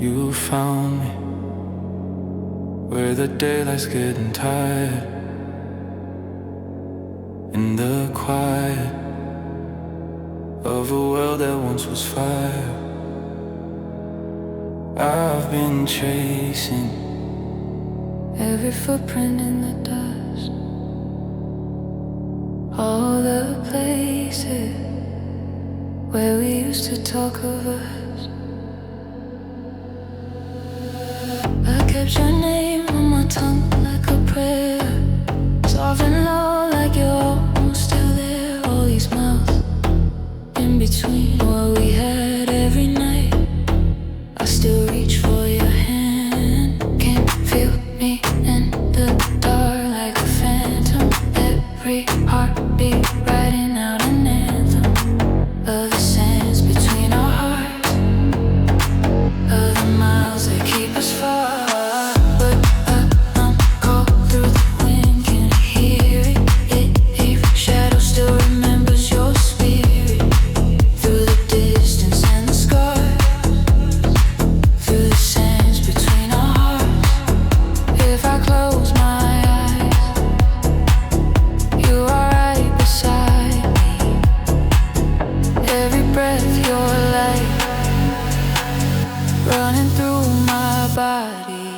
You found me where the daylight's getting tired. In the quiet of a world that once was fire. I've been chasing every footprint in the dust, all the places where we used to talk of us. I kept your name on my tongue like a prayer, soft and low like you're almost still there. All these miles in between what we had every night, I still reach for your hand. Can't feel me in the dark like a phantom. Every heartbeat writing out an anthem of the sands between our hearts, of the miles that keep us far. But I'm caught through the wind, can you hear it? Every shadow still remembers your spirit. Through the distance and the scars, through the sands between our hearts. If I close my eyes, you are right beside me. Every breath your light running through my body.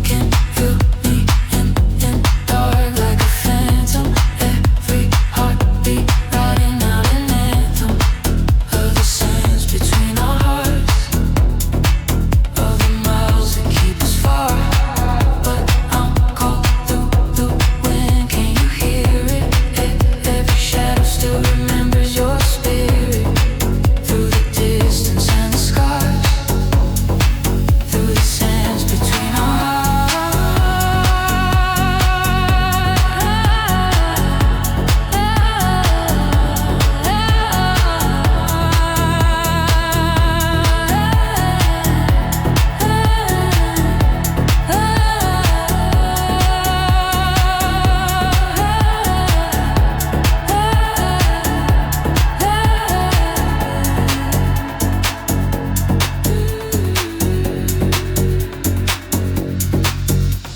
Can feel me in the dark like a phantom. Every heartbeat writing out an anthem of the sands between our hearts, of the miles that keep us far. But I'm caught through the wind, can you hear it? Every shadow still remembers your spirit. Through the distance and the scars, through the sands between our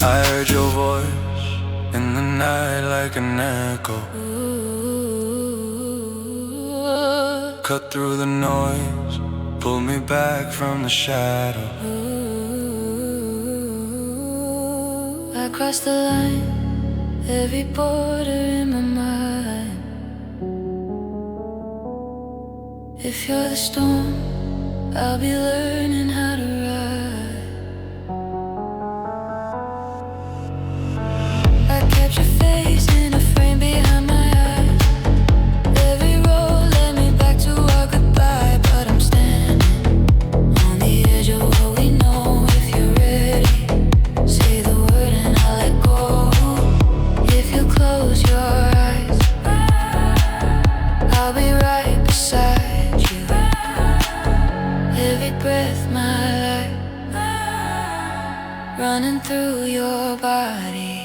I heard your voice in the night like an echo. Cut through the noise, pull me back from the shadow. I crossed the line, every border in my mind. If you're the storm, I'll be learning how to ride. I kept your face in a frame behind my eyes. Every road led me back to our goodbye, but I'm standing on the edge of what we know. If you're ready, say the word and I'll let go. If you close your eyes, I'll be right beside you. Every breath my life running through your body.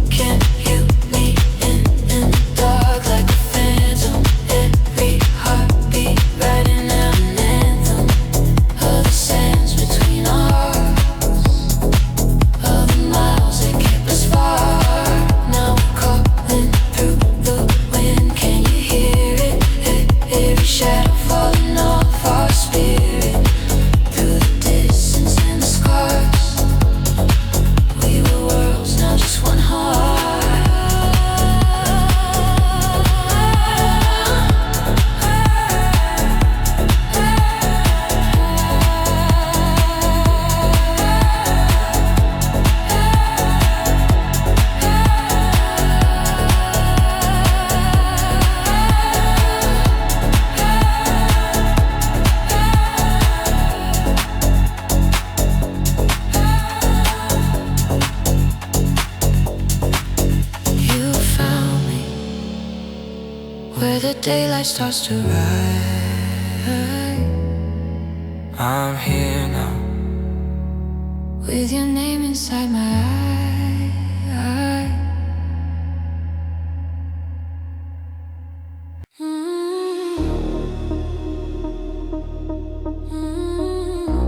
Can't you meet in the dark like a phantom? Every heartbeat writing out an anthem of the sands between our hearts, of the miles that keep us far. Now we're calling through the wind, can you hear it? Every shadow falling off our spirit. Through the distance and the scars, we were worlds, now just one heart. You found me where the daylight starts to rise. I'm here now with your name inside my eye. Mm-hmm.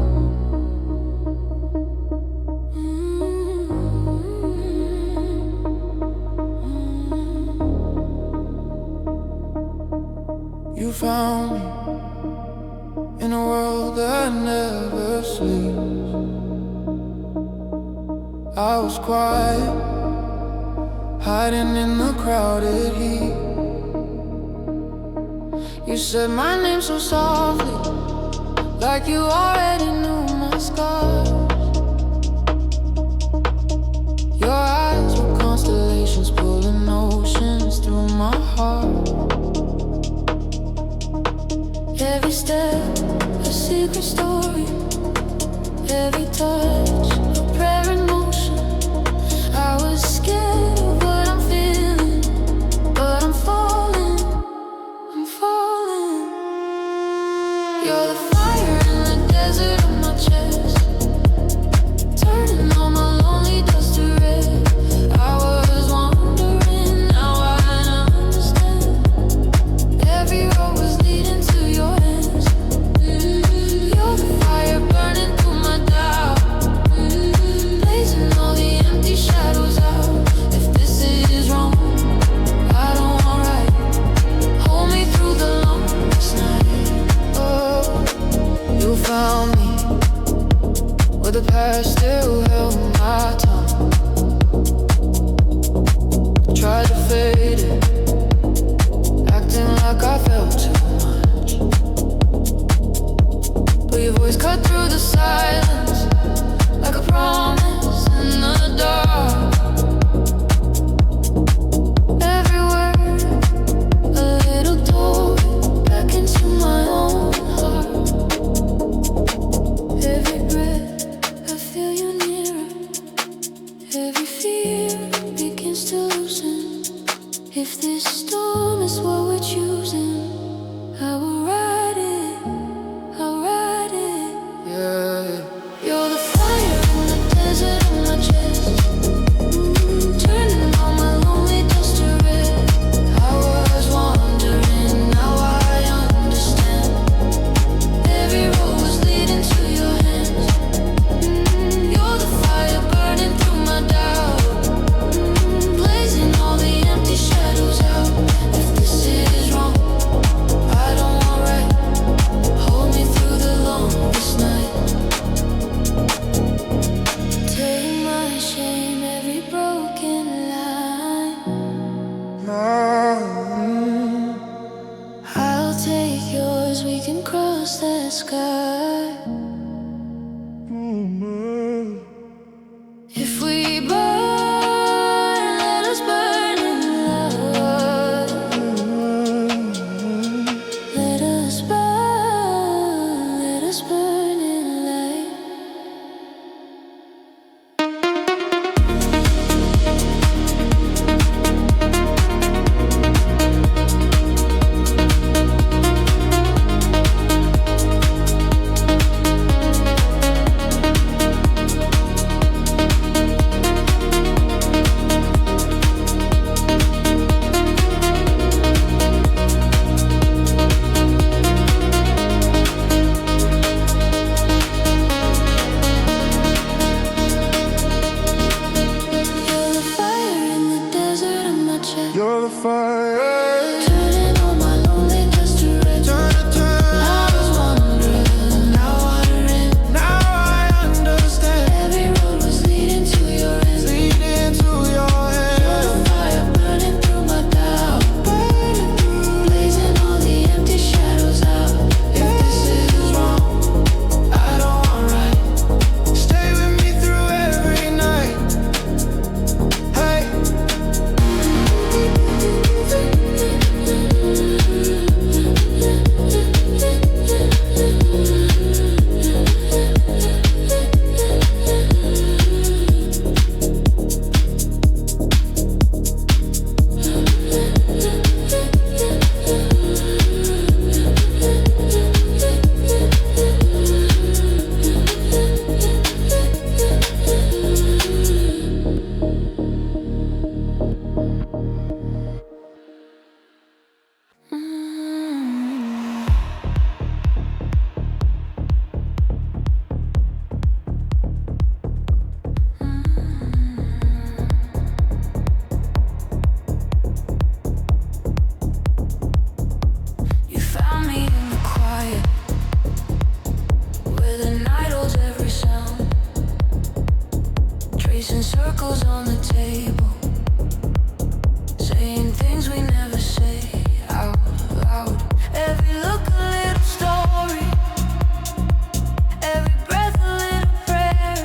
that never sleeps. I was quiet, hiding in the crowded heat. You said my name so softly, like you already knew my scars. Your eyes were constellations pulling oceans through my heart. Every step, a secret story. Every touch, a prayer in motion. I was scared of what I'm feeling, but I'm falling, I'm falling. You're the fire in the desert of my chest, turning all my lonely dust to red. I was wandering, now I understand. Every road was leading to your hands. You're the fire burning through my doubt, blazing all the empty shadows out. If this is wrong, I don't want right. Hold me through the longest night. Oh, you found me with the past still held my tongue. Tried to fade it, acting like I felt too much, but your voice cut through the silence like a promise in the dark. Every word, a little door back into my own heart. Every breath, I feel you nearer. Every fear begins to loosen. If this storm is what we're choosing, I will ride it, I'll ride it. Yeah. You're the fire in the desert knuckles on the table, saying things we never say out loud. Every look a little story, every breath a little prayer.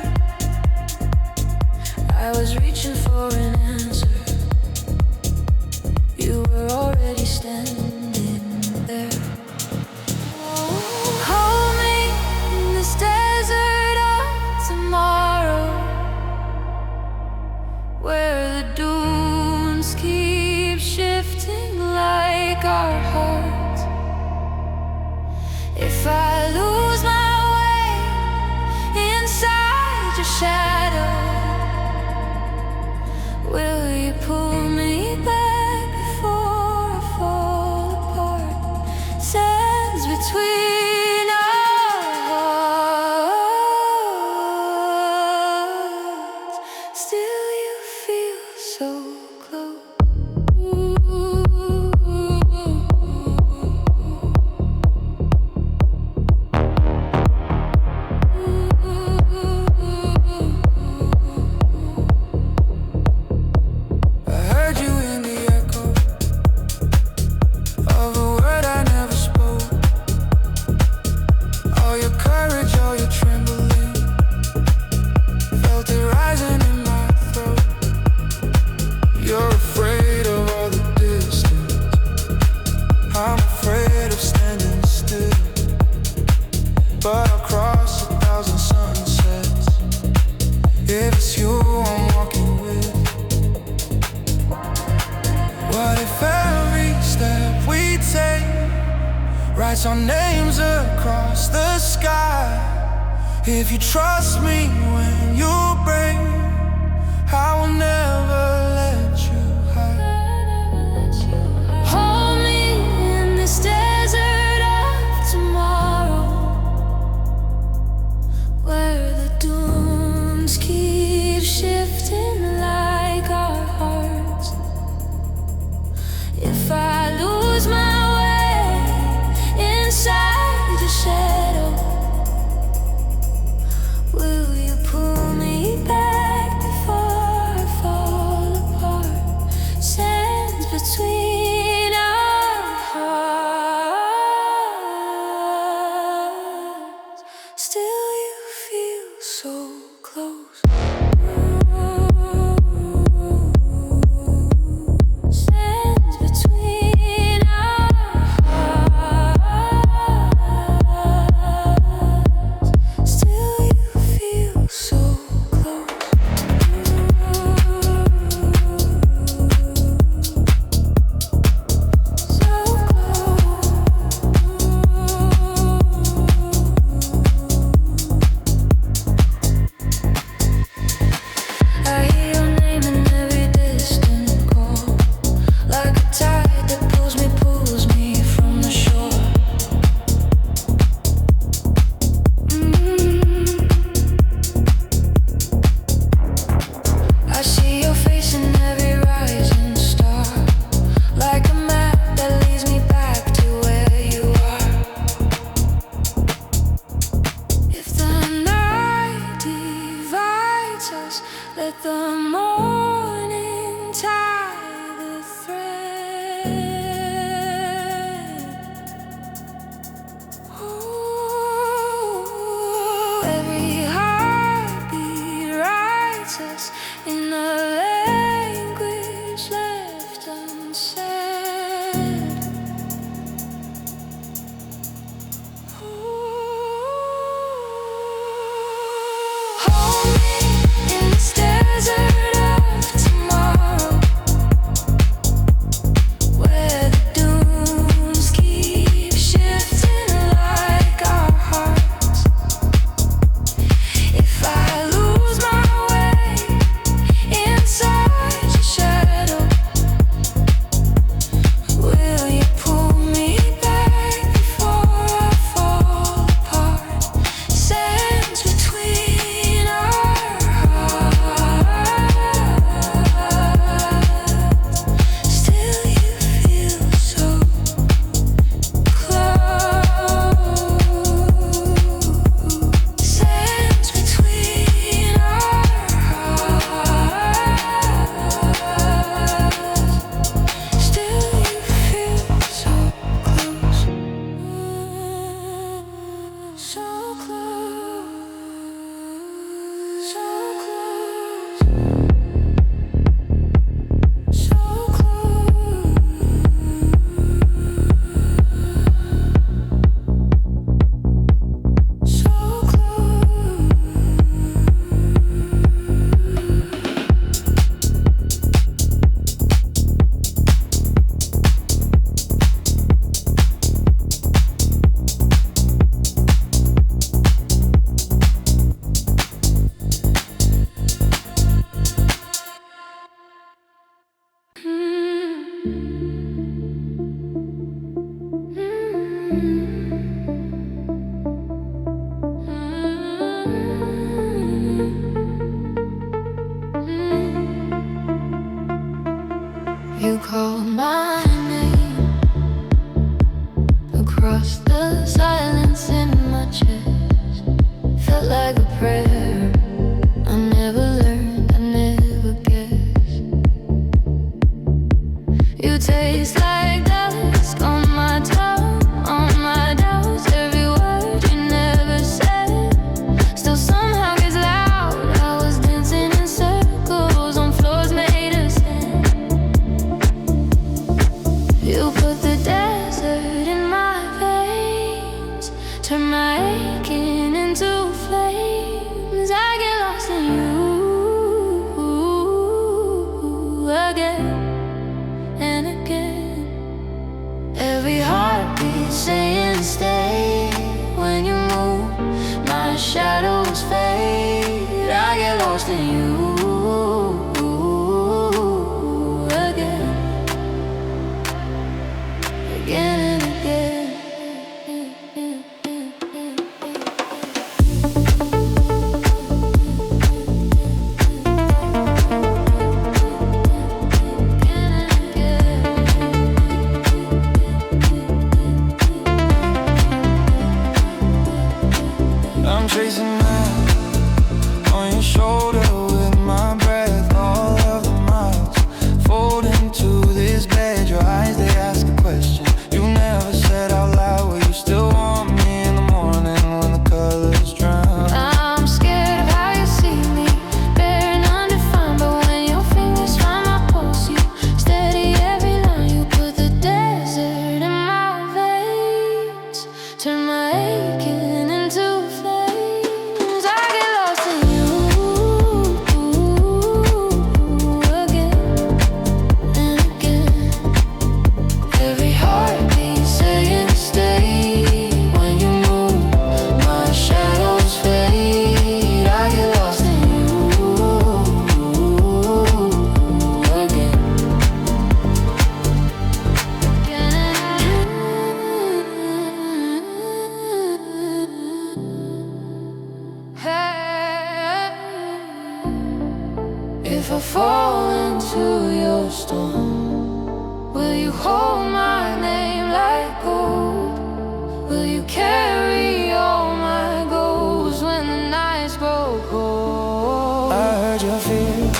I was reaching for an answer, you were already standing there. Hold me in this desert of tomorrow, where the dunes keep shifting like our hearts. If I lose my way inside your shadow, will you pull me back before I fall apart? Sands between our hearts, still you feel so close. I heard you in the echo of a word I never spoke. All your courage, all your trembling, felt it rising in my throat. You're afraid of all the distance, I'm afraid of standing still. But I'll cross 1,000 sunsets if it's you I'm walking with. What if every step we take writes our names across the sky? If you trust me when you break, I will never let you hide. Hold me in this desert of tomorrow, where the dunes keep shifting like our hearts. If I lose my way inside the shadow, will you pull me back before I fall apart? Sands between our hearts, still you feel so close. Sands between our hearts, still you feel so close. So I hear your name in every distant call, like a tide that pulls me from the shore. I see your face in every rising star, like a map that leads me back to where you are. If the night divides us, let the morning tie the thread. Ooh, every heartbeat writes us in a language left unsaid. Hold me in this desert of tomorrow, where the dunes keep shifting like our hearts. If I lose my way inside your shadow, will you pull me back before I fall apart? Sands between our hearts. You called my name across the silence in my chest. Felt like a prayer. I never learned, I never guessed. You taste like dusk on my tongue, on my doubts. Every word you never said still somehow gets loud. I was dancing in circles on floors made of sand. You put the desert in my veins, turn my aching into flames. I get lost in you again and again. Every heartbeat saying stay. When you move, my shadows fade. I get lost in you again, again and again. I'm chasing miles on your shoulder with my breath, all of the miles fold into this bed. Your eyes, they ask a question you never said out loud. Will you still want me in the morning when the colors drown? I'm scared of how you see me, bare and undefined. But when your fingers find my pulse, you steady every line. You put the desert in my veins, turn my aching into flames. I get lost in you again and again. Every heartbeat saying stay. When you move, my shadows fade. I get lost in you again, If I fall into your storm, will you hold my name like gold? Will you carry all my goals when the nights grow cold? I heard your fear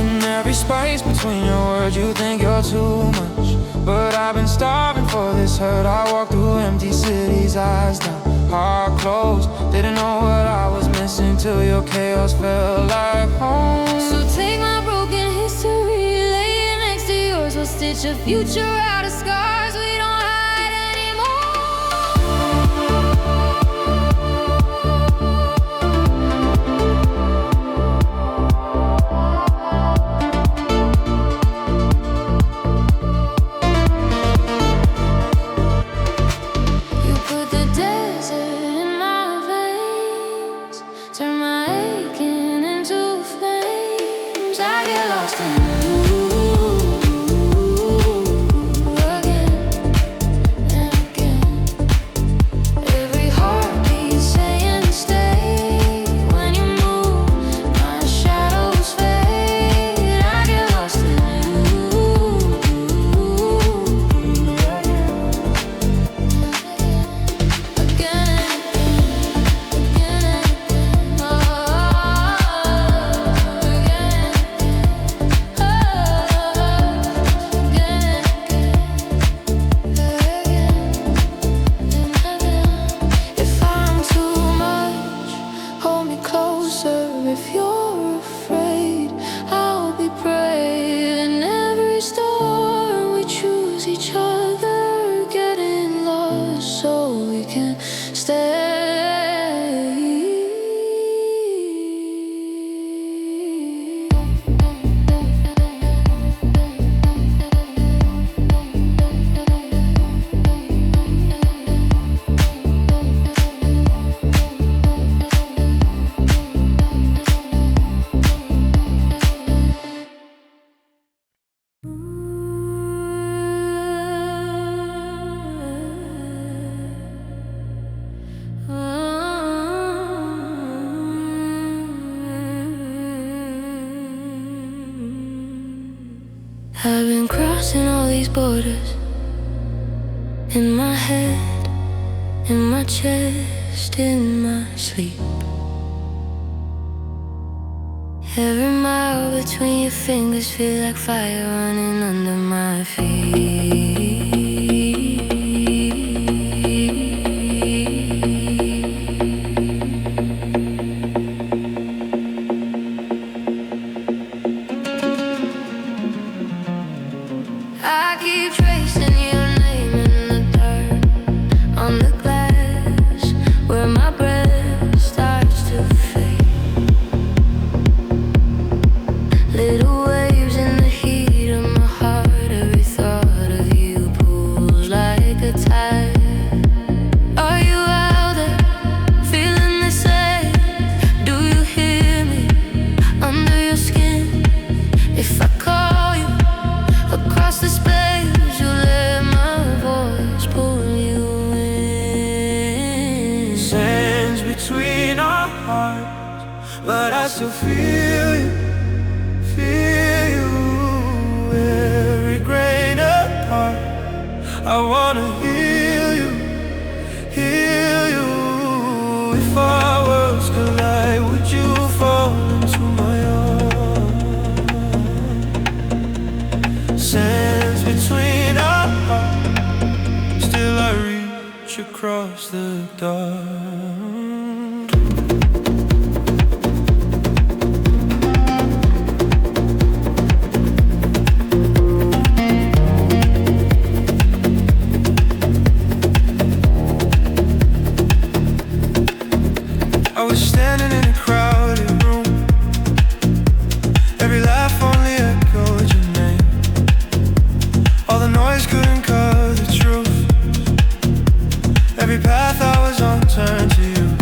in every space between your words. You think you're too much, but I've been starving for this hurt. I walked through empty cities, eyes down, heart closed. Didn't know what I was missing till your chaos felt like home. So take my broken history, lay it next to yours. We'll stitch a future out of scars we don't hide anymore. You put the desert in my veins, turn my aching into flames. I get lost in you again and again. Every heartbeat saying stay. When you move, my shadows fade. I get lost in you again and again, again and again. Oh, again. If I'm too much, hold me closer. If you're afraid, I'll be brave. In every storm, we choose each other, getting lost so we can stay. I've been crying crossing all these borders. In my head, in my chest, in my sleep. Every mile between your fingers feel like fire running under my feet. I keep tracing your name in the dirt, on the glass, where my breath starts to fade. Little waves in the heat of my heart. Every thought of you pulls like a tide. Are you out there, feeling the same? Do you hear me under your skin? If I call you across the space, you let my voice pull you in. Sands between our hearts, but I still feel you, feel you. Every grain apart, I wanna heal you, heal you. If our worlds collide, would you fall into my arms? Sands between our hearts, still I reach across the dark. I was standing in a crowded room. Every laugh only echoed your name. All the noise couldn't cover the truth. Every path I was on turned to you.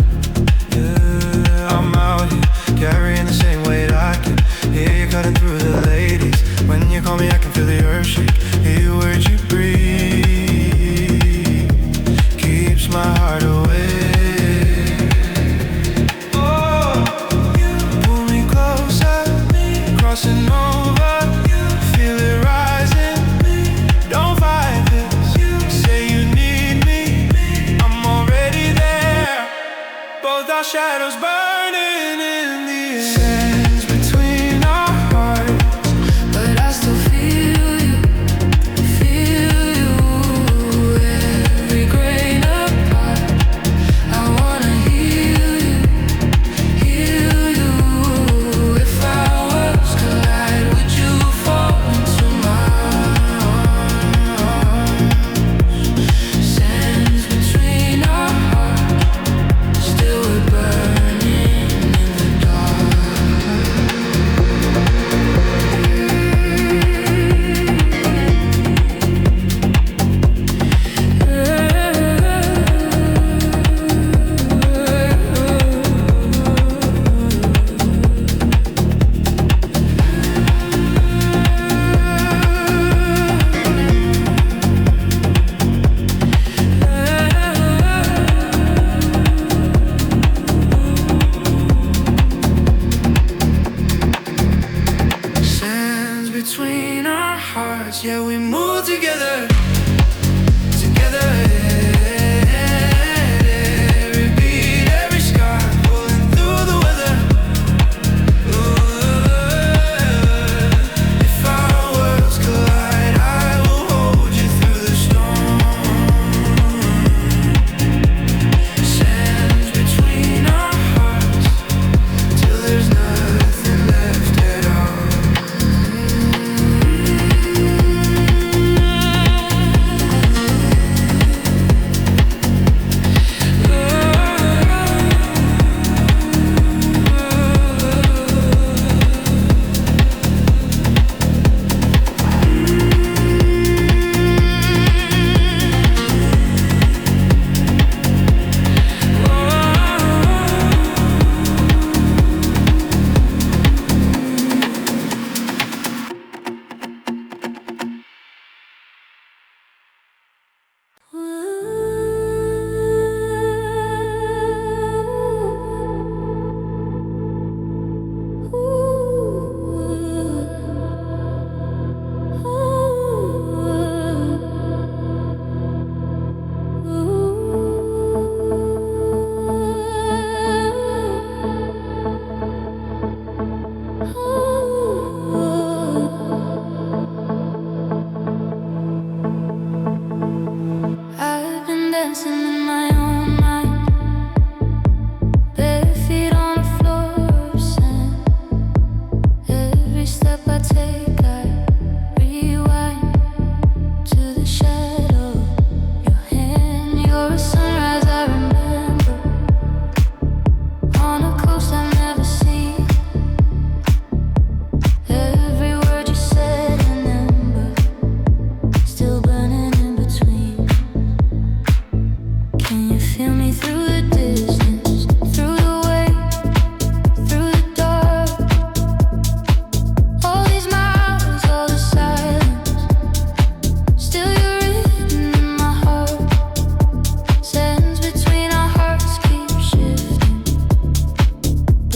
Yeah, I'm out here carrying the same weight. I can hear you cutting through the ladies. When you call me, I can feel the earth shake. Hear your words you breathe, keeps my heart away. Crossing over, feel it rising. Don't fight this, say you need me, I'm already there. Both our shadows burning in the air. Sands between our hearts, But I still feel you, feel you. Every grain apart, I wanna heal you, heal you. If our worlds collide, would you fall into my arms? Sands between our hearts, still we're burning in the dark.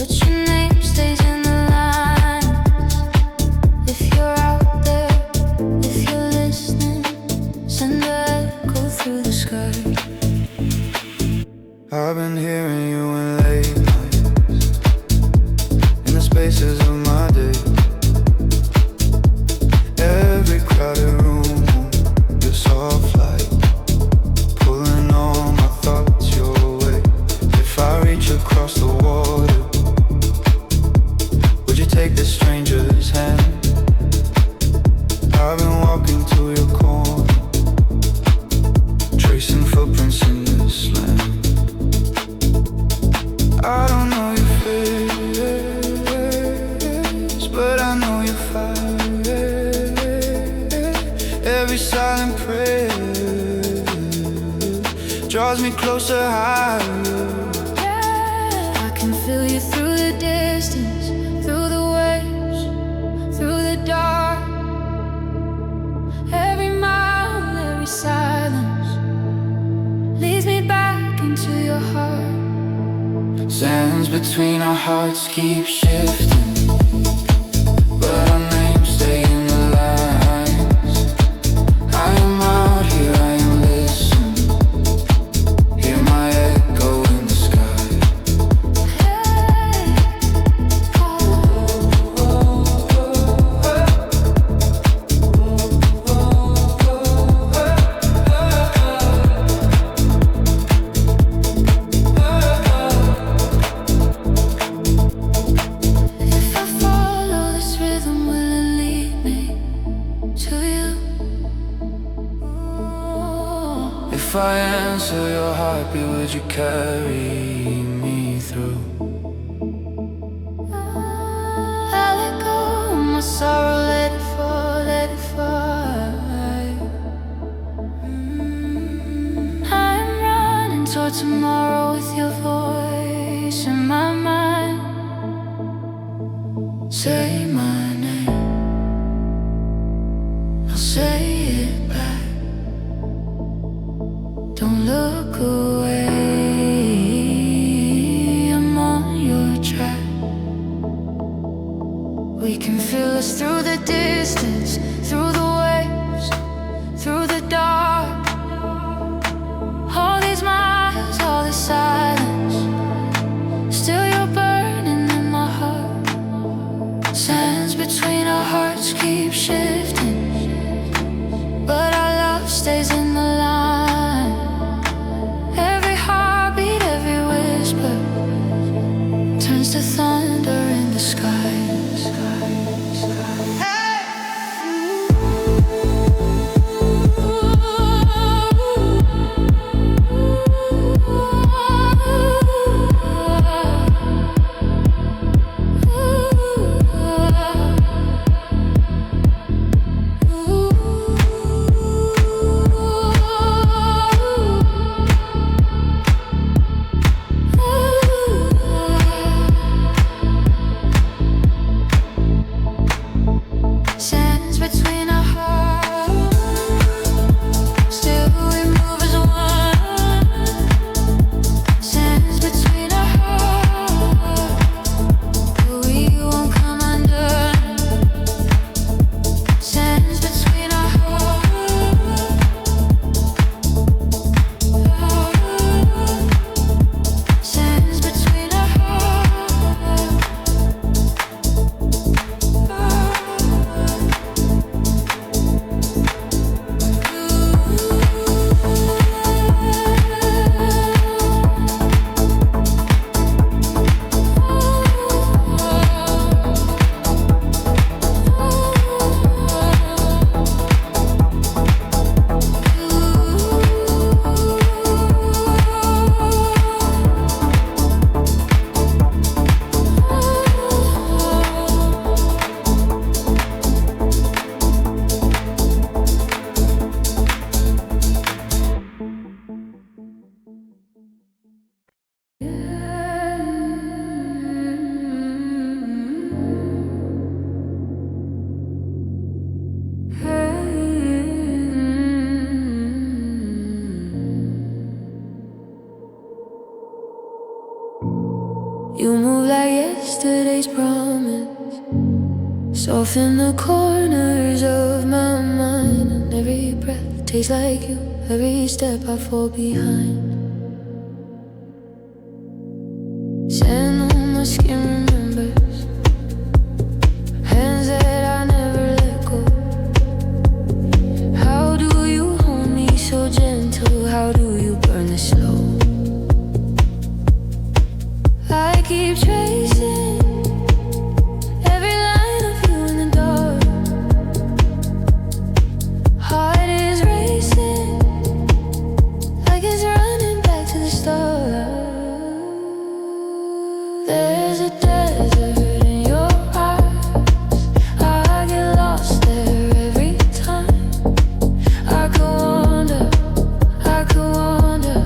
but your name stays in the line. If you're out there, if you're listening, send the echo through the sky. I've been hearing you in late nights, in the spaces of my day. Every crowded room, your soft light, pulling all my thoughts your way. If I reach across the water, would you take this stranger's hand? I've been walking to your corner, tracing footprints in this land. I don't know your face, but I know your fire. Every silent prayer draws me closer, higher. Yeah, I can feel you through the distance, through the waves, through the dark. Every mile, every silence leads me back into your heart. Sands between our hearts keep shifting, but our names stay in the lines. I am out here, I am listening, hear my echo in the sky. If I follow this rhythm, will it lead me to you? Ooh. If I answer your heartbeat, would you carry me through? I let go of my sorrow, let it fall, let it fly. I'm running toward tomorrow with your voice in my mind. Say my name, I'll say it back. Don't look away, I'm on your track. We can feel us through the distance, through the waves, through the dark. All these miles, all this silence, still you're burning in my heart. Sands between our hearts keep shifting, but our love stays in the line. Every heartbeat, every whisper turns to thunder in the sky. like yesterday's promise. Soften the corners of my mind, and every breath tastes like you. Every step I fall behind. Sand on my skin remembers hands that I never let go. How do you hold me so gentle? How do you burn this slow? I keep tracing every line of you in the dark. Heart is racing like it's running back to the start. There's a desert in your eyes. I get lost there every time. I could wander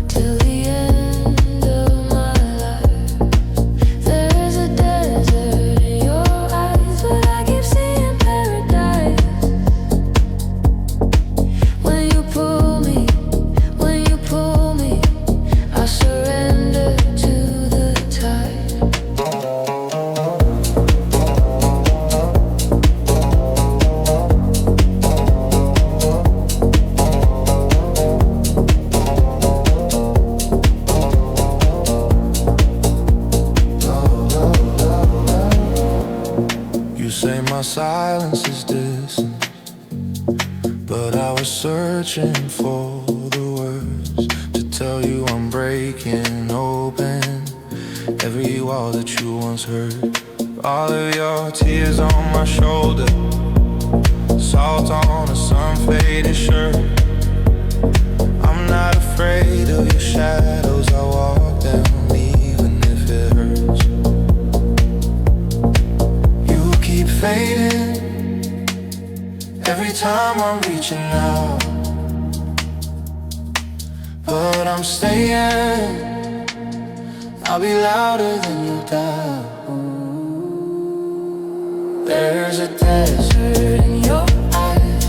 till the end of my life. There's a desert in your eyes, but I keep seeing paradise. When you pull me, I surrender to the tide. You say my silence is distant, but I was searching for the words to tell you I'm breaking open every wall that you once heard. All of your tears on my shoulder, salt on a sun-faded shirt. I'm not afraid of your shadows. I walk them even if it hurts. You keep fading every time I'm reaching out, but I'm staying. I'll be louder than you doubt. There's a desert in your eyes.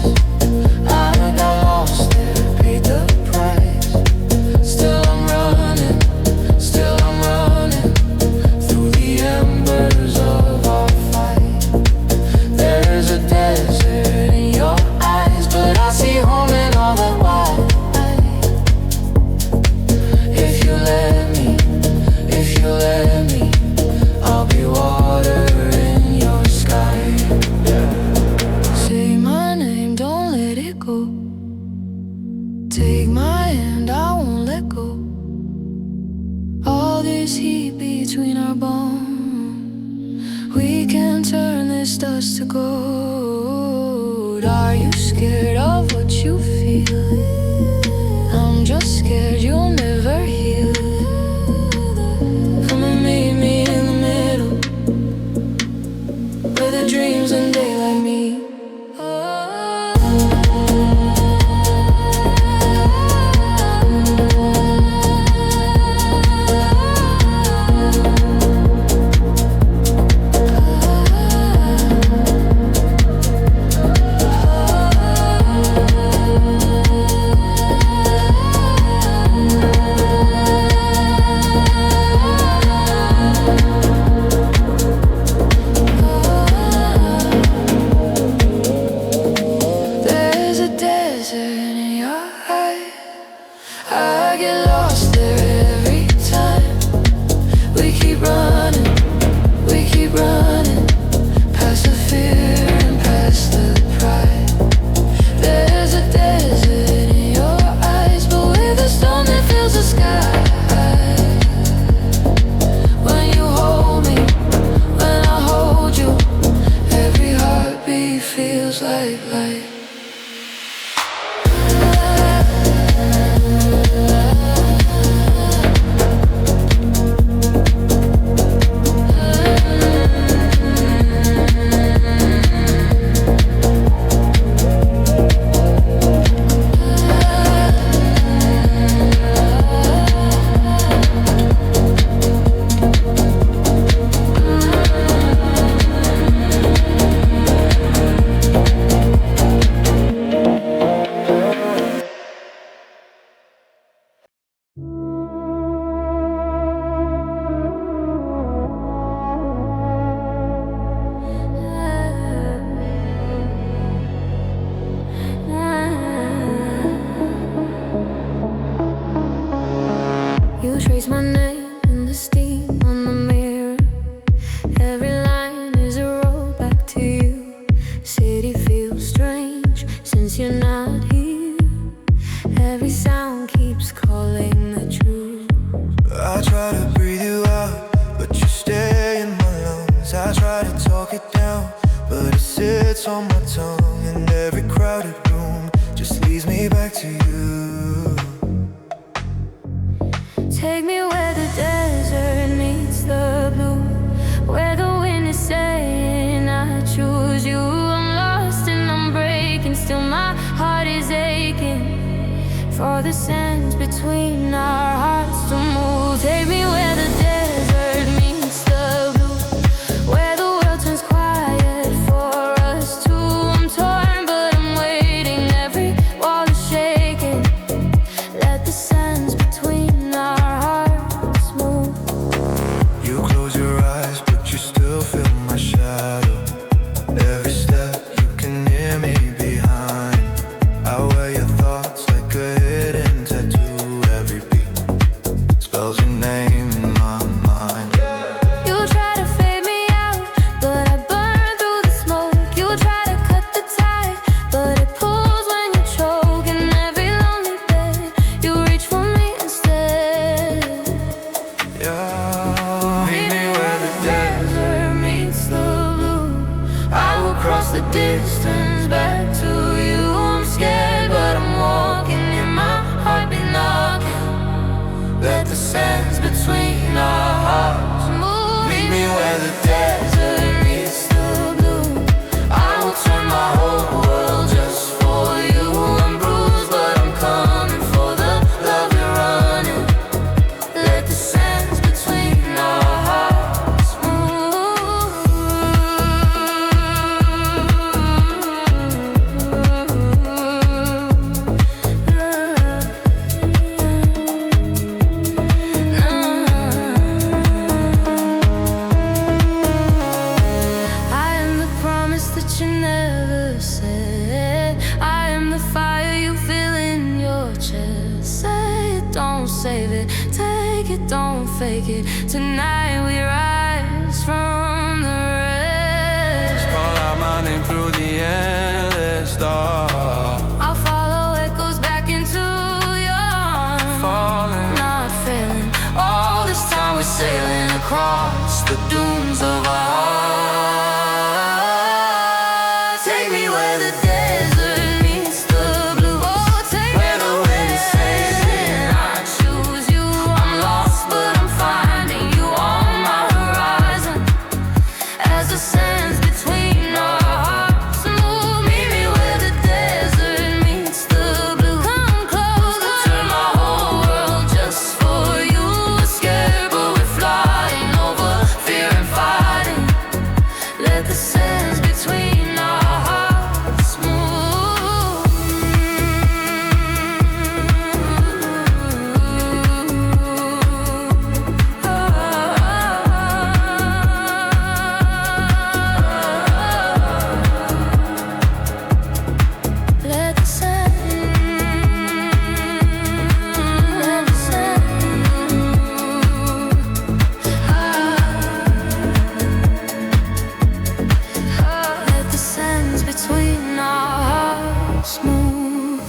I got lost there, paid the price. Still I'm running through the embers of our fight. There's a desert in your eyes, but I see home in all that white. If you let me, I'll be water in your sky. Say my name, don't let it go. Take my hand, I won't let go. All this heat between our bones, we can turn this dust to gold. Are you scared of what you feel? I'm just scared you'll never heal. Come and meet me in the middle, where the dreams and daylight meet. it down, but it sits on my tongue. And every crowded room just leads me back to you. Take me where the desert meets the blue, where the wind is saying I choose you. I'm lost and I'm breaking, still my heart is aching for the sands between our hearts to move. Take me where the desert meets the blue, where the world turns quiet for us two. I'm torn but I'm waiting, every wall is shaking. Let the sands between our hearts move. You close your eyes, but you still feel my shadow. Every step you can hear me behind. I wear your thoughts like a hidden tattoo. Every beat spells your name in my mind. You try to fade me out, but I burn through the smoke. You try to cut the tide, but it pulls when you choke. In every lonely bed, you reach for me instead. Yeah, meet me where the Desert meets the blue, I will cross the distance back to you. I'm scared, but I'm walking, and my heart be knocking. Let the sands between our hearts move. meet me where the Desert meets the blue, I will turn my whole world just for you. I'm bruised, but I'm coming for the love you're running. Let the sands between our hearts I am the promise that you never said. I am the fire you feel in your chest. Say it, don't save it. Take it, don't fake it. Tonight we rise from the rest. call out my name through the endless dark. I'll follow echoes back into your arms. Falling, Not failing. All this time we're sailing across the dunes of our hearts. Take me where the desert meets the blue. Oh, take me where the wind is saying I choose you. I'm lost, but I'm finding you on my horizon. As the sands between our hearts move, meet me where the desert meets the blue. Come close, turn my whole world just for you. We're scared, but we're flying over fear and fighting. Let the sands between our hearts move. Let the sand, let the sand, let the sands between our hearts move.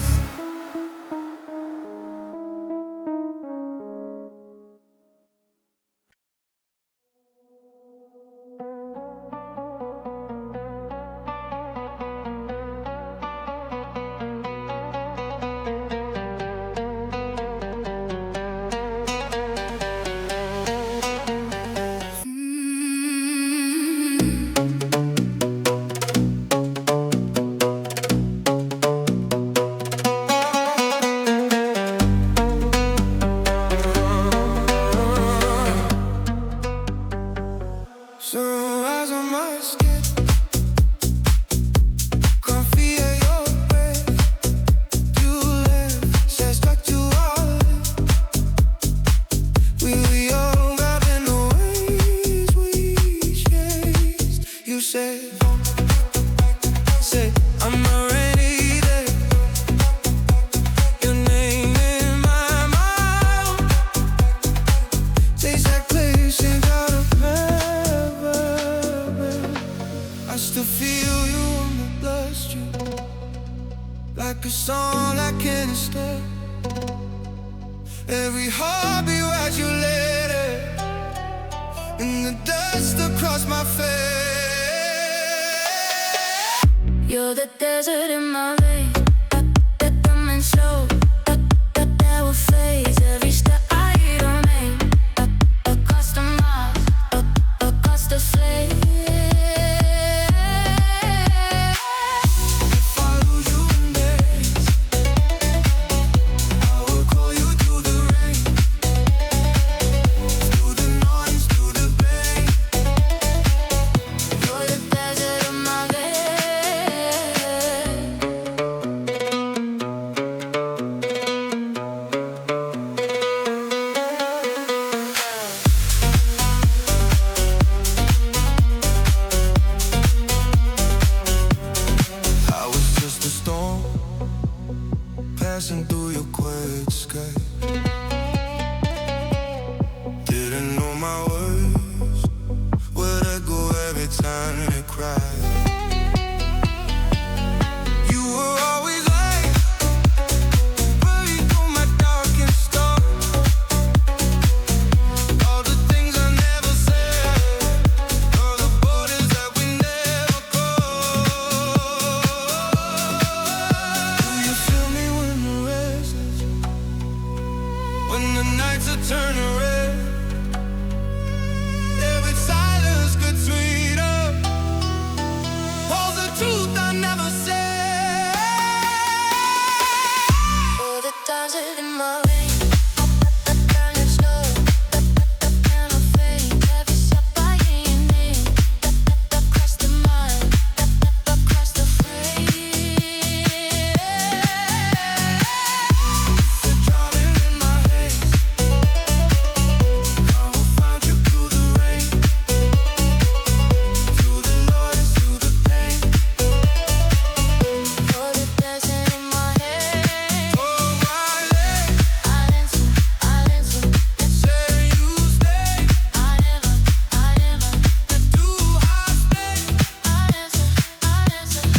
sunrise on my skin. Can't feel your breath. You left, said strike to our lips. We were young, got in the ways we chased. You said, I'm already there. Your name in my mouth tastes like place ain't got a heaven. I still feel you in the bloodstream, like a song I can't stop. Every heartbeat writes you later, and the dust across my face. You're the desert in my veins, that coming slow, that will phase every step I remain. Across the miles, across the flames. If I lose you in days, I will call you through the rain, through the noise, through the pain. You're the desert in my veins. I was just a storm passing through your quiet escape. Didn't know my words would echo every time you cried. You were always late, buried through my darkest thoughts. All the things I never said, all the borders that we never crossed. Do you feel me when the rest is, when the nights are turning red? Every silence gets sweeter, holds the truth I never said. You're the desert in my veins, that burning slow, that cannot fade. Every step I hear your name, that cross the mile, that cross the phrase. You're drowning in my haze, I will find you through the rain, through the noise, through the pain. You're the desert in my head. Oh, Riley, I'll answer, say you stay, I never, do I stay? I'll answer,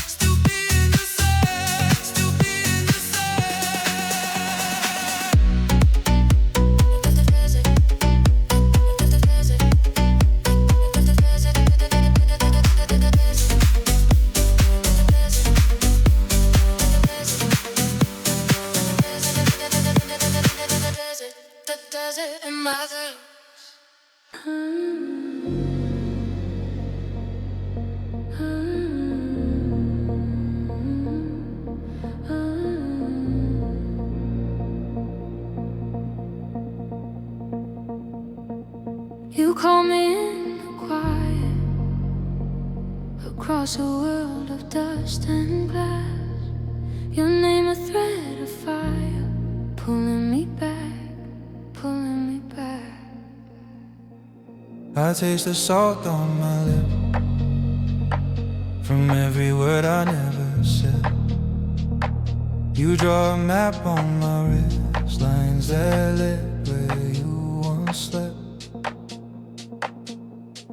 Still being the same, still being the same. the desert, the desert, the desert, the desert in my You call me in the quiet, across a world of dust and glass. Your name a thread of fire, pulling me back, pulling me back. I taste the salt on my lip from every word I never said. You draw a map on my wrist, lines that lit where you once slept.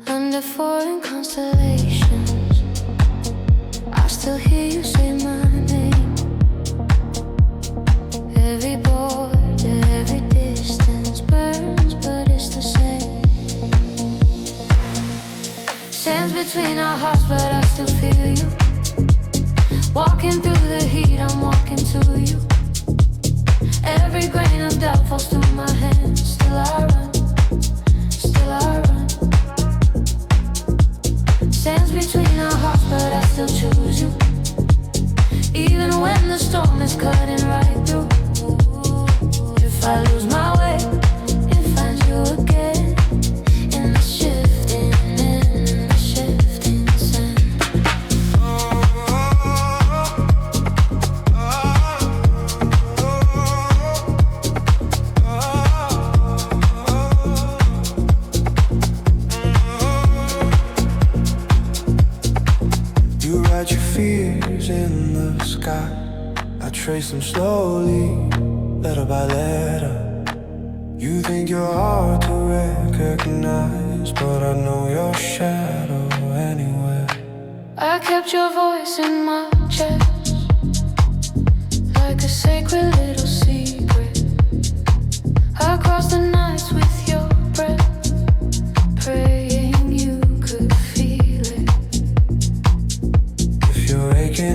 Under foreign constellations, I still hear you say my name. Every border, every distance burns, but it's the same. Stands between our hearts, but I still feel you. Walking through the heat, I'm walking to you. Every grain of doubt falls through my hands. Still I run, still I run. Stands between our hearts, but I still choose you. Even when the storm is cutting right through. If I lose my way, it finds you again. In the shifting sand. You write your fears in the sky, I trace them slowly, letter by letter. You think you're hard to recognize, but I know your shadow anywhere. I kept your voice in my chest, like a sacred little secret. I crossed the nights with your breath, praying you could feel it. If you're aching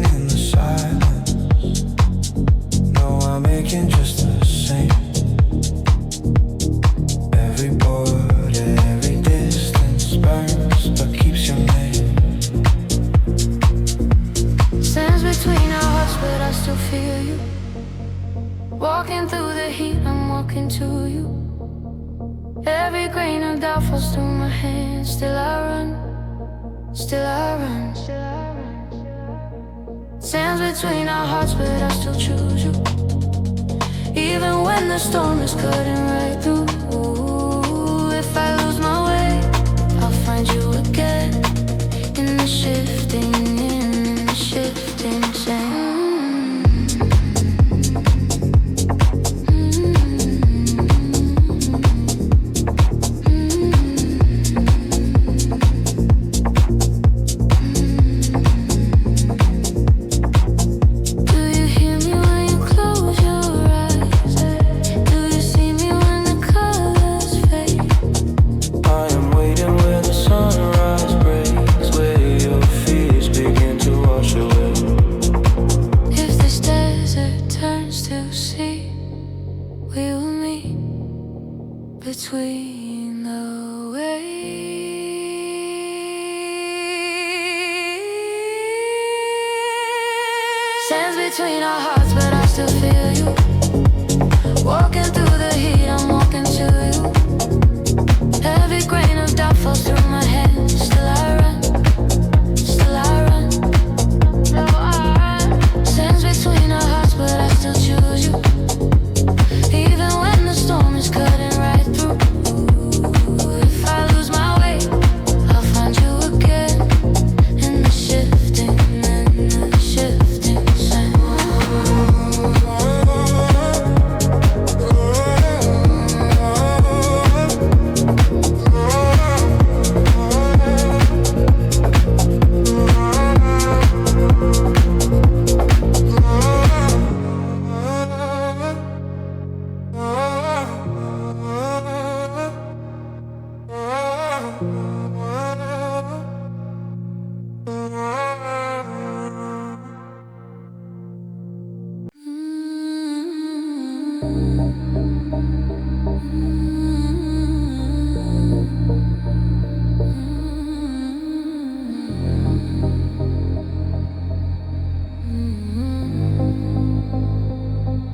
Walking through the heat, I'm walking to you. Every grain of doubt falls through my hands. Still I run, still I run. Sands between our hearts, but I still choose you. Even when the storm is cutting right through. If I lose my way, I'll find you again. In the shifting, in the shifting sand. Between the waves, sands between our hearts, but I still feel you. Walking through the heat, I'm walking to you. Every grain of doubt falls through my hands. Still I run, still I run, still I run. Sands between our hearts, but I still choose you. Even when the storm is cutting right through. If I lose my way, I'll find you again. In the shifting, in the shifting sand.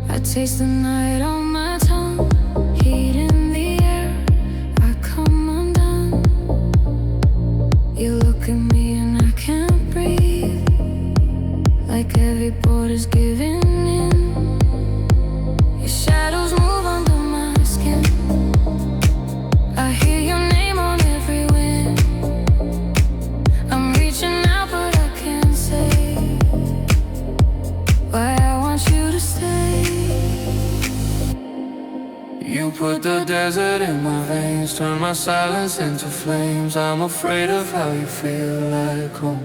I taste the night on my tongue, heat in the air, I come undone. You look at me and I can't breathe, like every border's giving in. Your shadows move under my skin, I hear your name on every wind. I'm reaching out but I can't say why I want you to stay. You put the desert in my veins, turn my silence into flames. I'm afraid of how you feel like home,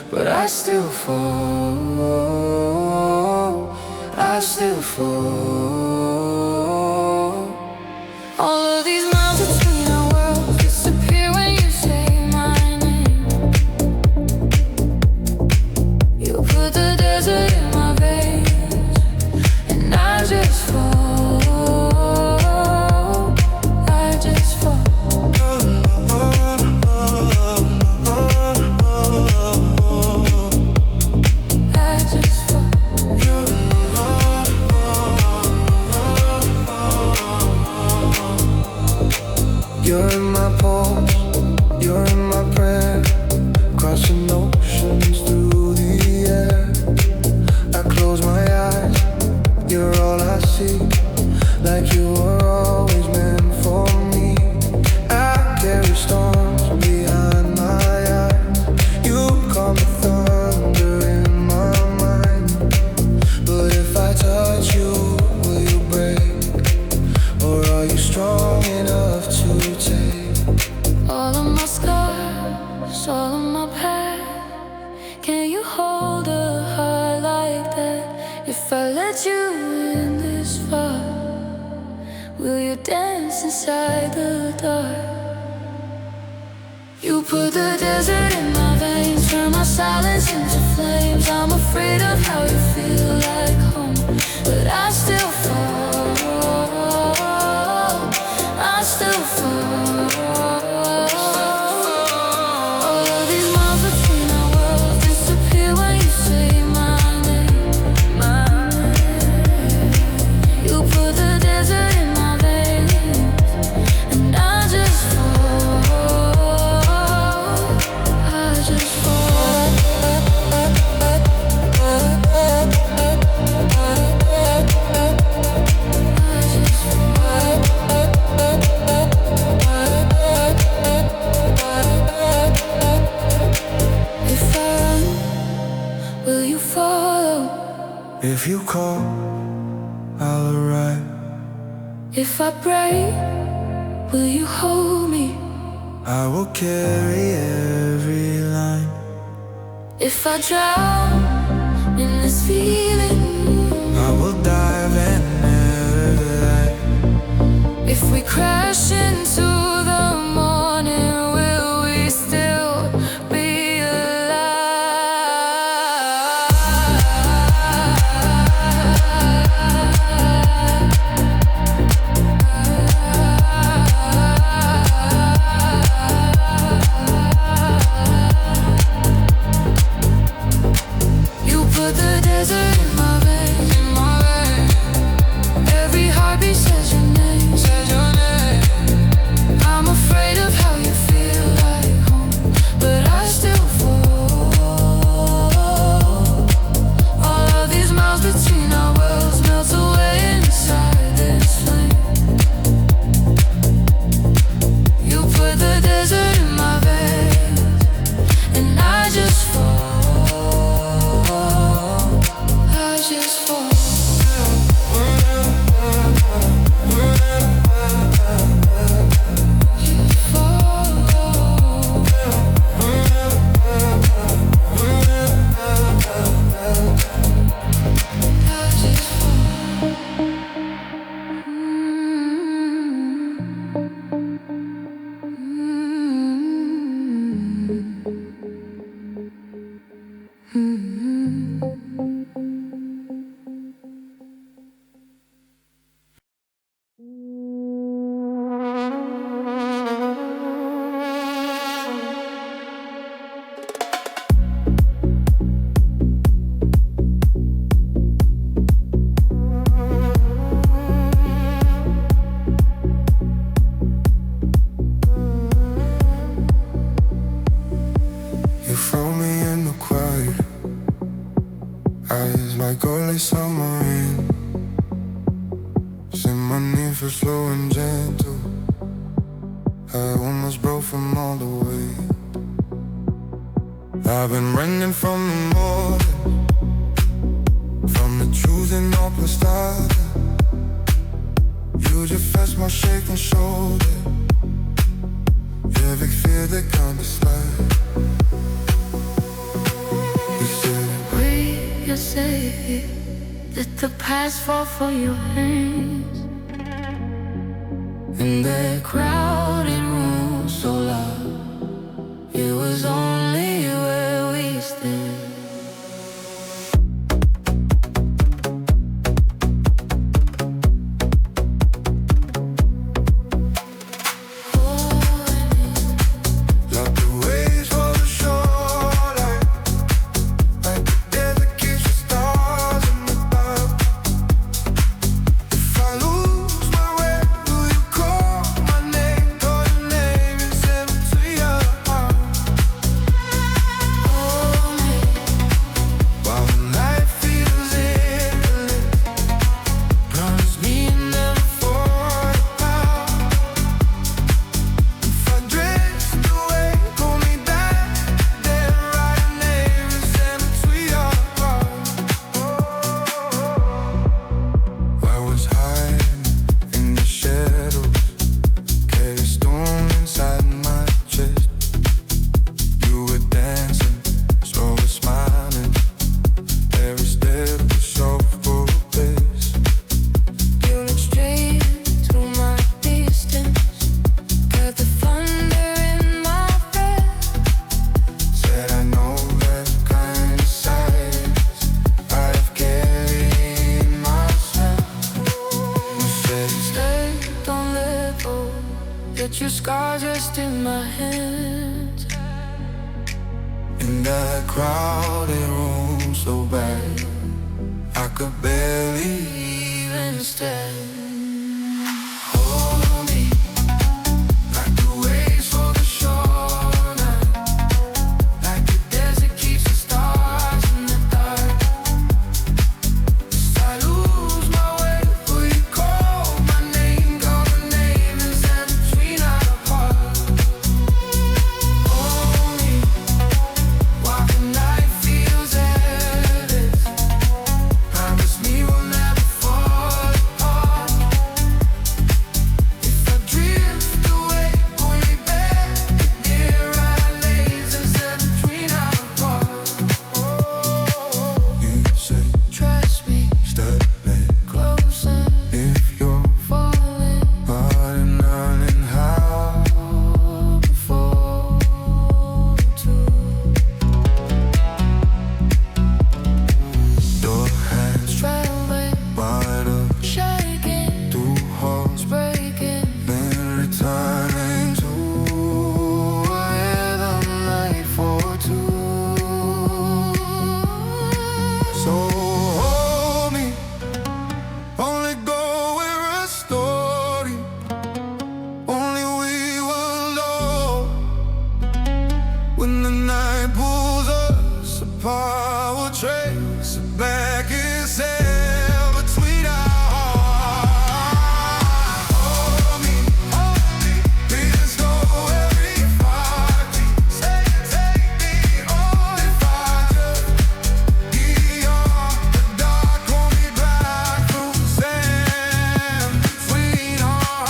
but I still fall, I still fall. All of these miles between our worlds disappear when you say my name. You put the desert in my veins, and I just fall. You're in my pulse, you're in my prayer, crossing oceans through the air. I close my eyes, you're all I see, like you were always meant for me. I carry storms behind my eyes, you calm the thunder in my mind. But if I touch you, will you break, or are you strong enough to take all of my scars, all of my past? Can you hold a heart like that? If I let you in this far, will you dance inside the dark? You put the desert in my veins, turn my silence into flames. I'm afraid of how you feel like home, but I still fall, I still fall. All of these miles between our worlds disappear when you say my name, my name. You If you call, I'll arrive. If I break, will you hold me? I will carry every line. If I drown in this feeling, I will dive and never lie. if we crash into the morning, will we still be You put the desert in my veins, Every heartbeat says your name, I'm afraid of how you feel like home, but I still fall. All of these miles between our worlds melt away inside this flame. You put the desert in my veins, and I just fall. I just fall. You found me in the quiet, eyes like early summer rain. Symphony for slow and gentle. I almost broke from all the way. I've been running from the morning, from the truth and all started. You just fast my shaking shoulder. Every fear that can't be slide. You say, let the past fall for your hands. In that crowded room so loud, it was only where we stand. Get your scar just in my hands. In that crowded room so bad, I could barely Even stand. hold me, like the waves for the shoreline, like the desert keeps the stars in the dark. I lose my way, will you call my name? Call the name and stand between our hearts. Hold me, while the night feels endless. I miss power trace back his head between our hearts. Hold me, please go every heartbeat. Take me on if I just beyond the dark. Hold me back through sand between our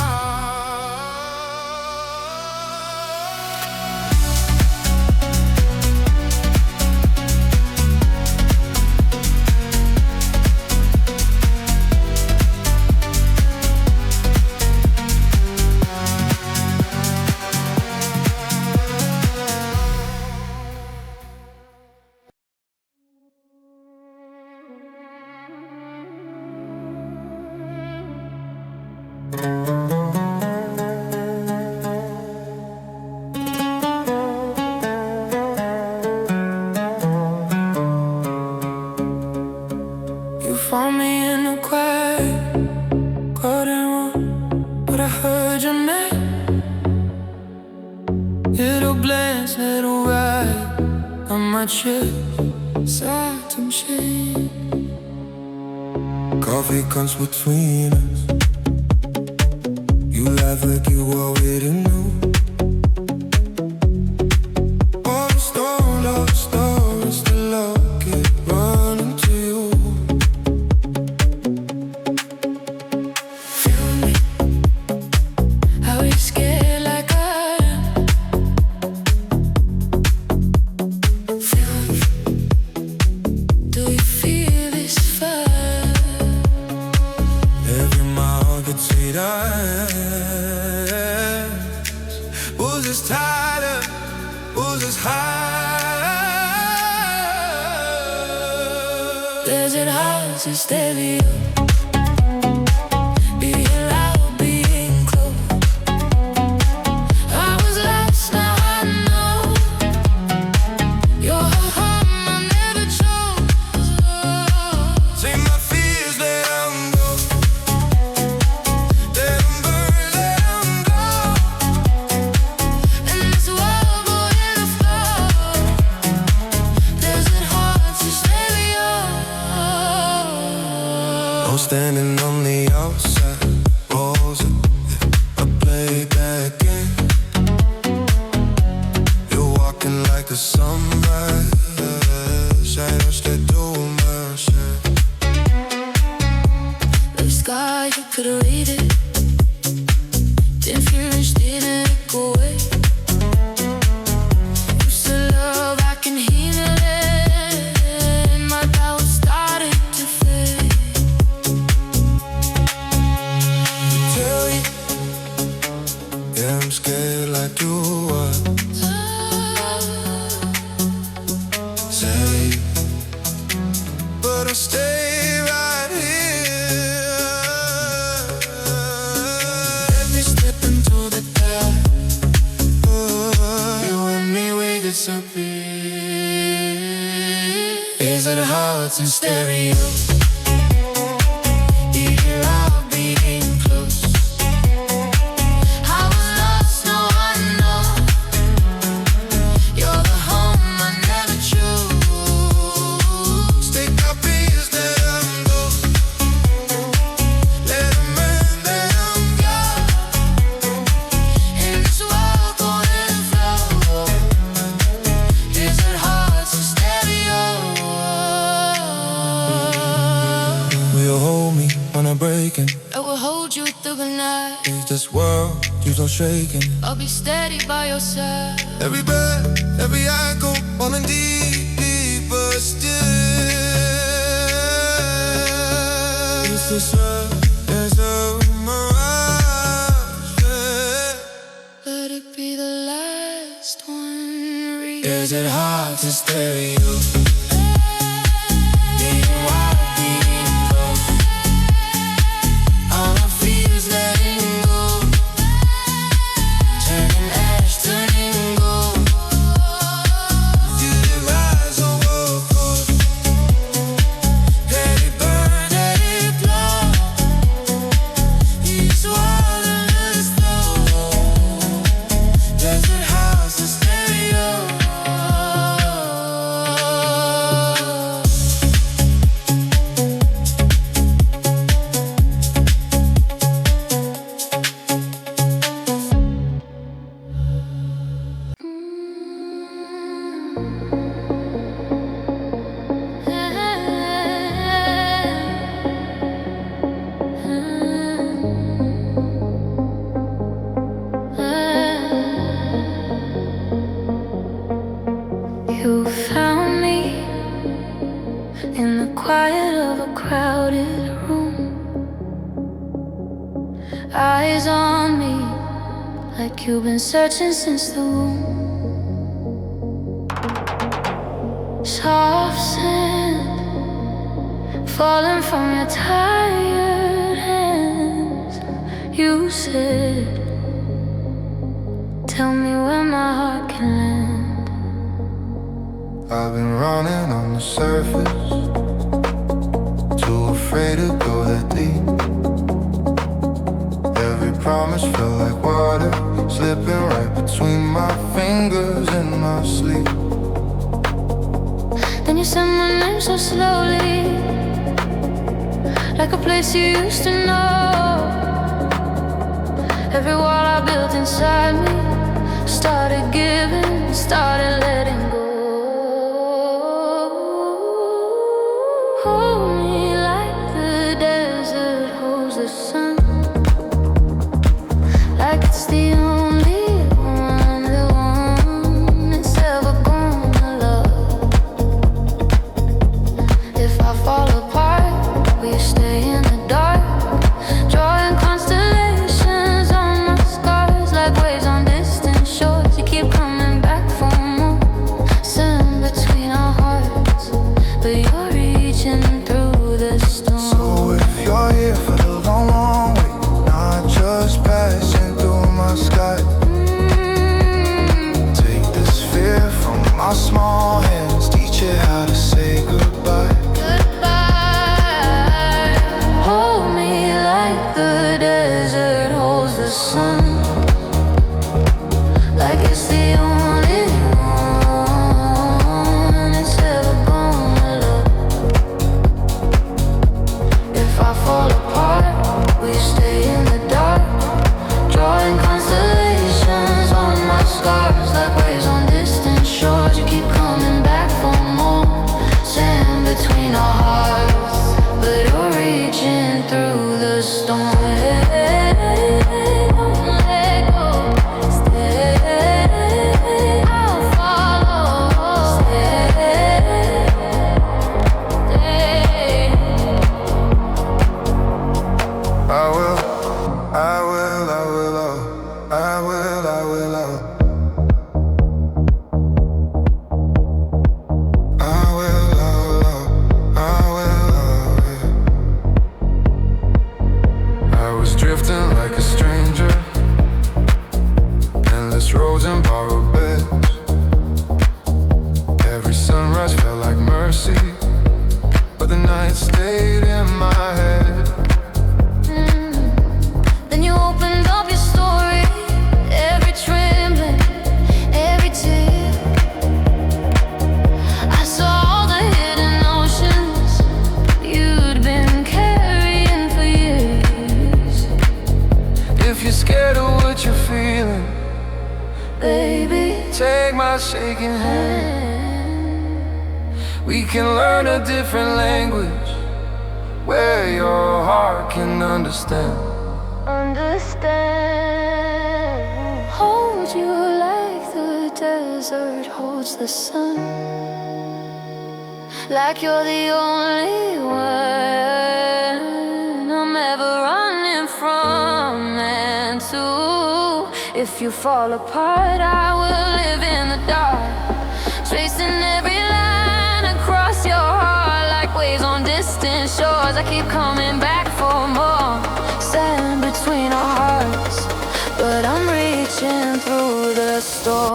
You found me in a crowded room, but I heard your name. Little glance, little ride on my chest, sad some shame. Coffee comes between us. You laugh like you already knew. All the stories, the love keep running to you. Feel me? Are we scared like I am? Feel me? Do you feel this fire? Every mile gets sweeter. Who's this tighter? Who's this higher? Desert house is stereo. Being loud, being close. I was lost, now I know. You're a home I never chose. Take my fears, let them go. Let them burn, let them go. In this world, boy, in the flow. Desert hearts is stereo. I'm standing on the outside, walls up, I play back in. You're walking like the sunrise, I know that do my shit. The sky, you could read it. Didn't feel it, didn't go away. Used to love, I can heal it. My power started to fade. Tell you, yeah, I'm scared like you are. Say, but I'll stay right here. Every step into the dark, you and me, we disappear. Is it hearts in stereo? You hear our beating close. I was lost, now I know. You're the home I never chose. Take our fears, let them go. Let them burn, let them go. In this world, going in flow. Desert hearts in stereo. Will you hold me when I'm breaking? I will hold you through the night. Is this world keeps on shaking? I'll be steady by your side. Every breath, every echo, falling deeper still. Is this earth, is a mirage? Yeah. Let it be the last one. Is it hard to stereo? Being wide, being close. All my fears letting go. Turning ash, turning gold. You did rise on world coast. Let it burn, let it blow. You swallow this flow. Desert house, the stereo. You found me in the quiet of a crowded room, eyes on me like you've been searching since the womb. Soft sand falling from your tired hands. You said, tell me where my heart can land. I've been running on the surface, too afraid to go that deep. Every promise felt like water, slipping right between my fingers in my sleep. Then you said my name so slowly, like a place you used to know. Every wall I built inside me started giving, started letting go. Hold me like the desert holds the sun, like it's the only one, the one it's ever gonna love. If I fall apart, will you stay in the dark? Drawing constellations on my scars, like waves on distant shores. You keep coming back for more, sand between our hearts, but you're reaching through the storm. So if you're here for the long, long way, not just passing through my sky, take this fear from my small hands, teach it how to say goodbye. Goodbye. Hold me like the desert holds the sun, like it's the only one it's ever gonna love. If I fall apart, will you stay in the dark? Drawing constellations on my scars, like waves on distant shores. You keep coming back for more, sand between our hearts, but you're reaching through the storm. Don't let go, stay. I'll follow, stay, stay. I will, I will, I will, oh, I will, I will, oh. I will, oh, I will, oh, yeah. I was drifting like a stranger, endless roads and borrowed beds. Every sunrise felt like mercy, but the night stayed in my head. Then you opened up your story, every trembling, every tear. I saw all the hidden oceans you'd been carrying for years. If you're scared of what you're feeling, Baby, take my shaking hand. We can learn a different language where your heart can understand. understand. Hold you like the desert holds the sun, like you're the only one I'm ever running from and to. If you fall apart, I will live in the dark, tracing every line across your heart, like waves on distant shores. I keep coming back for more, sand between our hearts, but I'm reaching through the storm.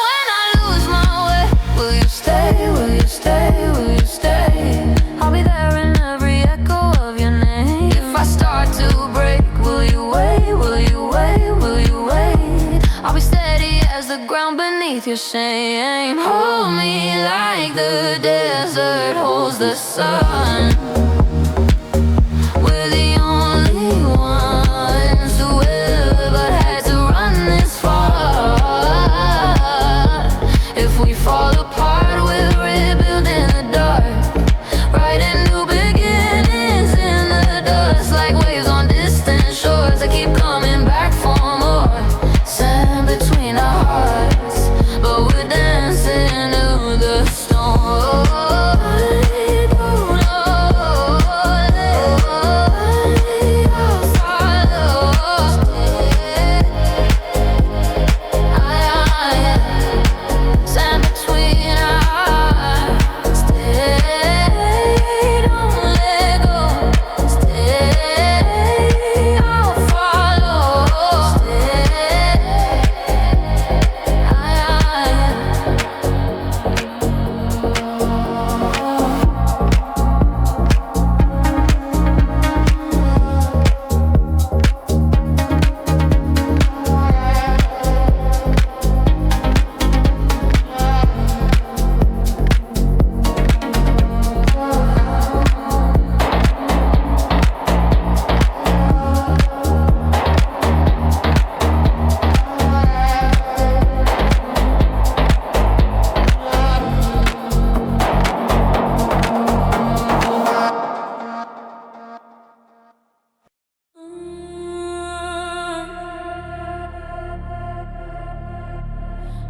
When I lose my way, will you stay? Will you stay? Will you stay? I'll be there in every echo of your name. If I start to break, will you wait? Will you wait? Will you wait? I'll be steady as the ground beneath your shame. Hold me like the desert holds the sun. We're the only ones who ever had to run this far.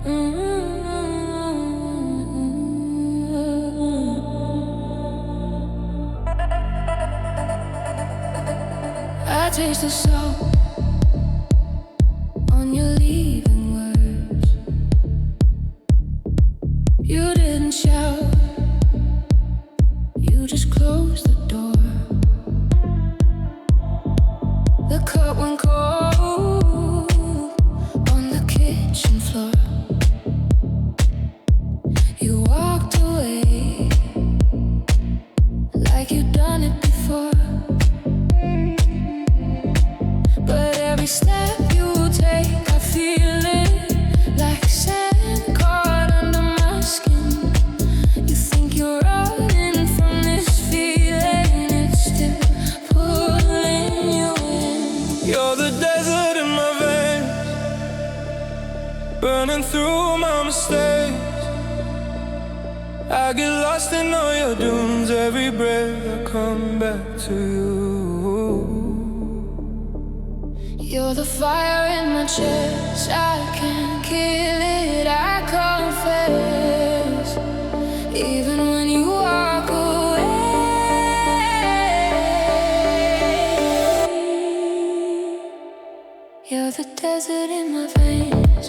I taste the salt on your leaving words. You didn't shout, you just closed the door. The cup went cold on the kitchen floor. You walked away like you'd done it before. But every step you take, I feel it like sand caught under my skin. You think you're running from this feeling, it's still pulling you in. You're the desert in my veins, burning through my mistakes. I get lost in all your dunes, every breath I come back to you. You're the fire in my chest, I can't kill it, I confess. Even when you walk away, you're the desert in my veins.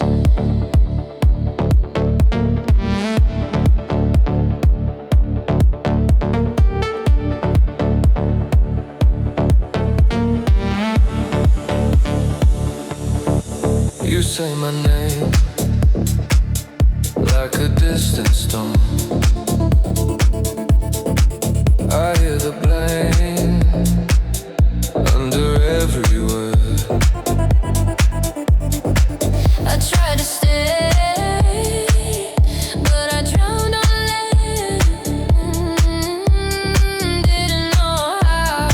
You say my name like a distant storm. I hear the blame under every word. I tried to stay, but I drowned on land. Didn't know how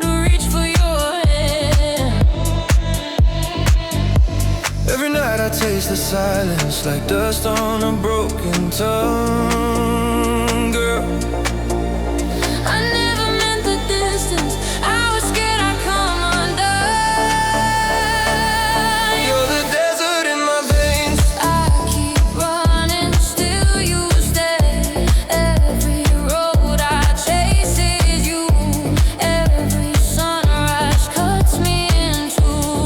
to reach for your hand. Every night I taste the silence like dust on a broken tongue, girl. I never meant the distance, I was scared I'd come undone. You're the desert in my veins. I keep running, still you stay. Every road I chase is you. Every sunrise cuts me in two.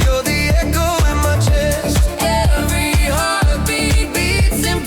You're the echo in my chest. Every heartbeat beats in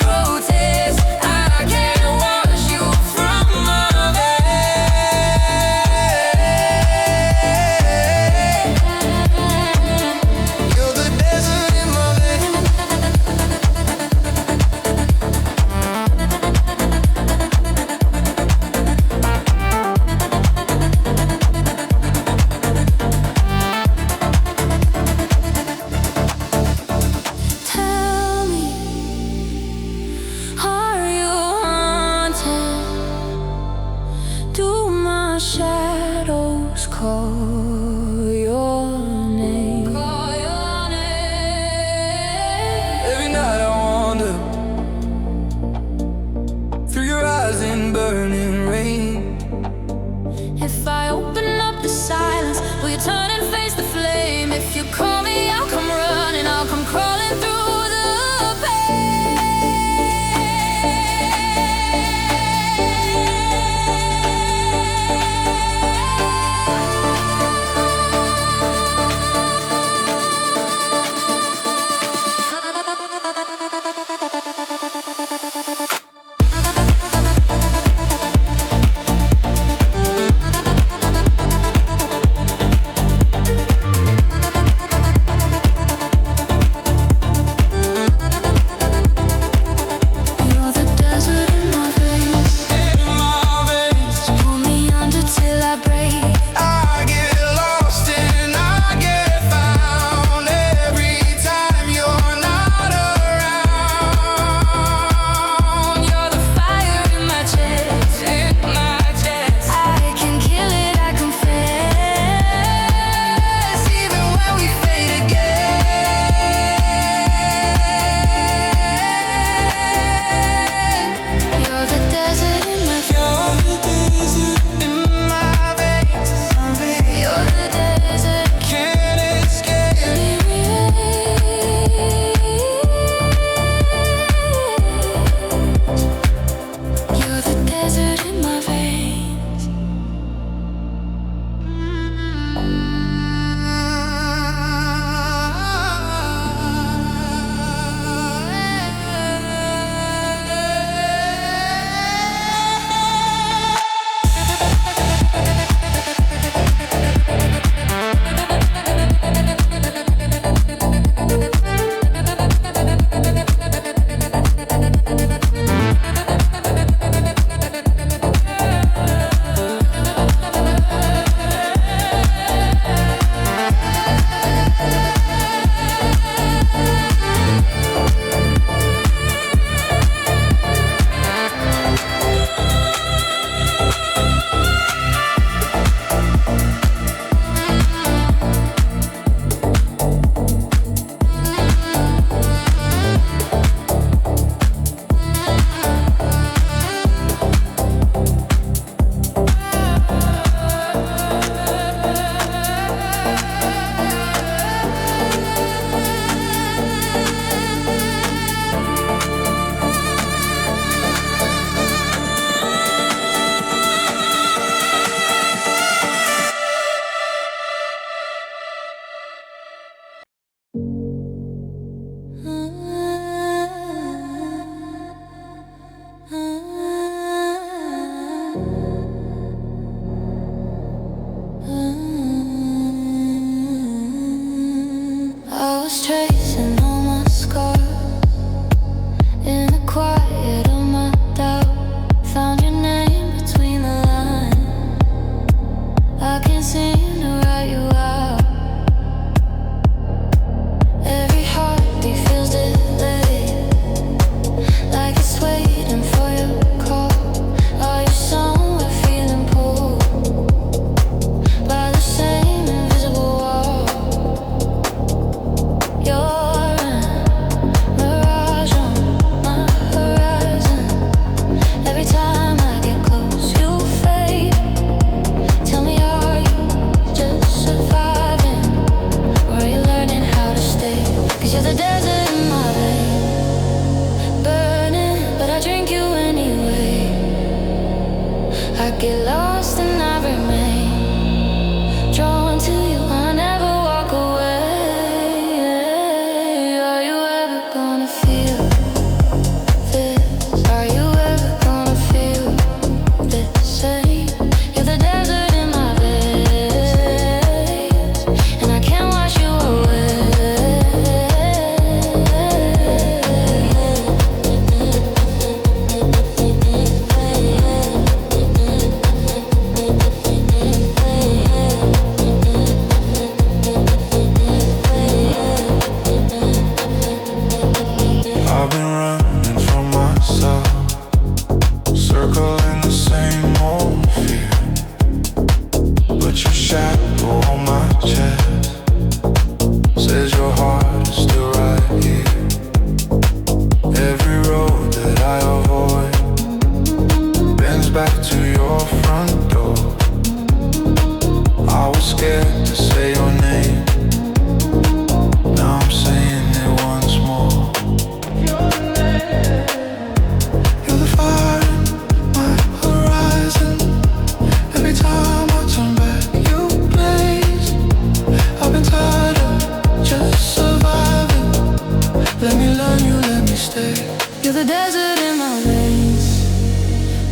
You're the desert in my veins,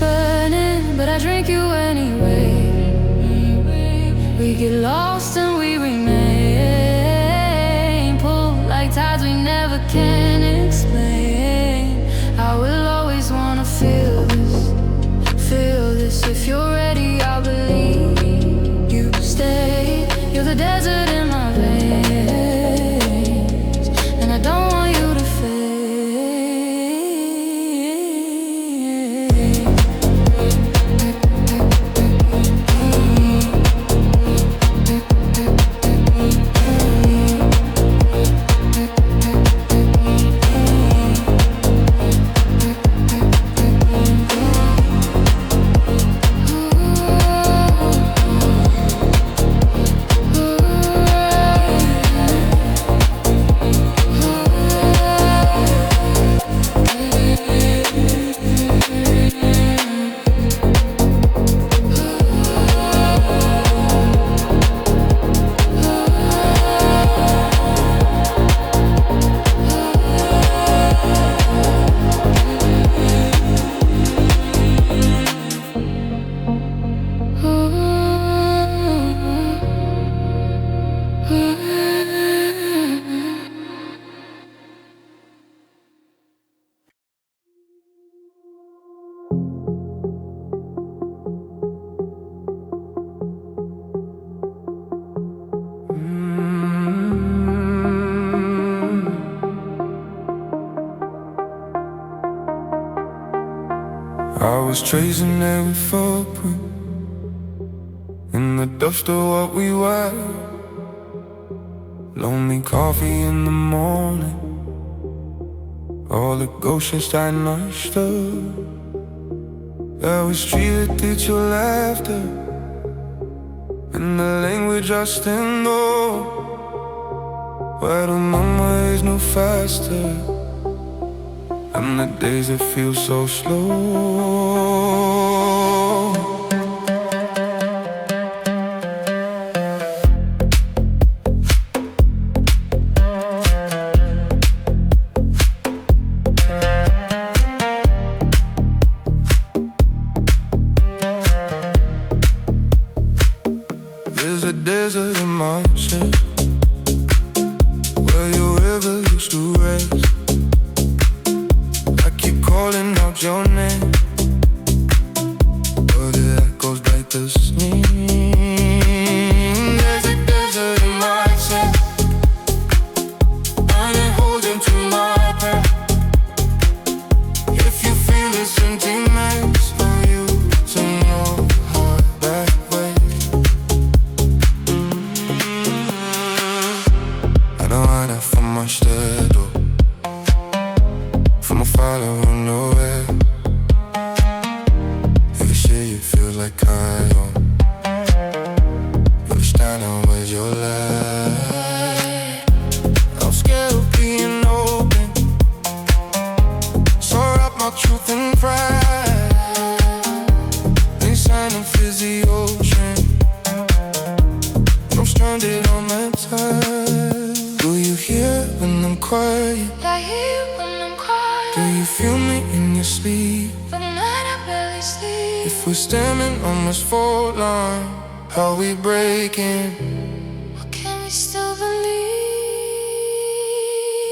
burning, but I drink you anyway. We get lost and we remain, pulled like tides we never can explain. I will always wanna feel this. If you're ready, I'll believe you stay. You're the desert in my veins, and I don't want you to fade. I was tracing every footprint in the dust of what we were. Lonely coffee in the morning, all the ghosts just I understood. There was street that did your laughter, and the language I still know, where the memories move faster, and the days that feel so slow. There's a desert in my chest, where your river used to rest. Calling out your name, but it echoes like the same. There's a desert in my chest, and it holds into my breath. If you feel this emptiness for you, turn your heart that way. I don't hide that from my shadow, from a follower nowhere. Every shit you feel like I own. You're standing with your light. I'm scared of being open, so I wrap my truth in pride. They sign a fizzy ocean, I'm stranded on that tide. Do you hear when I'm quiet? I hear when I'm quiet. Do you feel me in your sleep? But at night I barely sleep. If we're standing on this fault line, how we breaking? What can we still believe?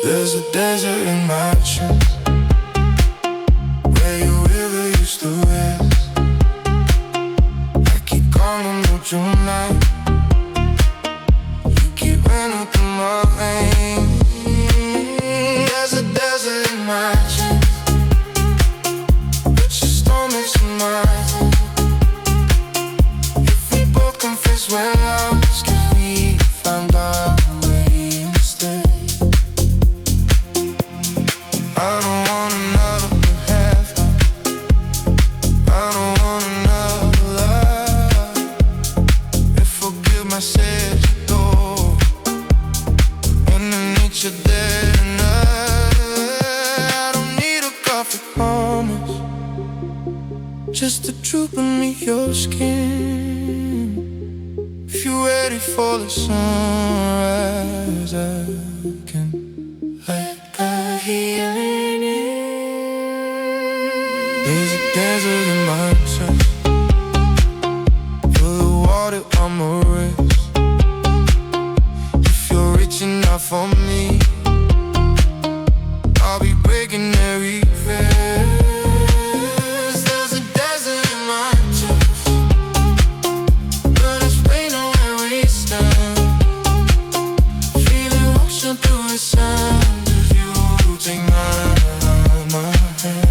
There's a desert in my chest, where your river used to rest. I keep calling out your name, you keep running through my veins. There's a desert in my chest, but your storm is in mine. If we both confess we're lost, can we find our way instead? I don't want another half, I don't want another life. If forgive my said you go, underneath your dead enough. I don't need a coffee promise, just the truth beneath your skin. If you're ready for the sunrise, I can let the healing in. desert in my chest. Feel the water on my wrist. If you're reaching out for me, I'll be breaking every fence. There's a desert in my chest, but it's raining where we stand. Feeling ocean through the sand. If you take my hand.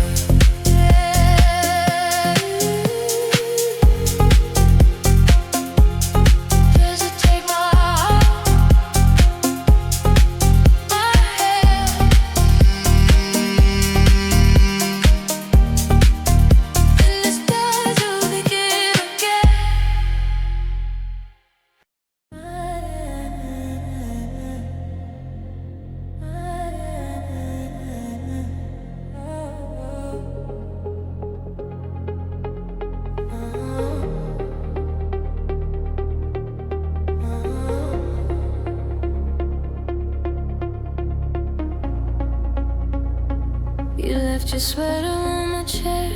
You left your sweater on my chair,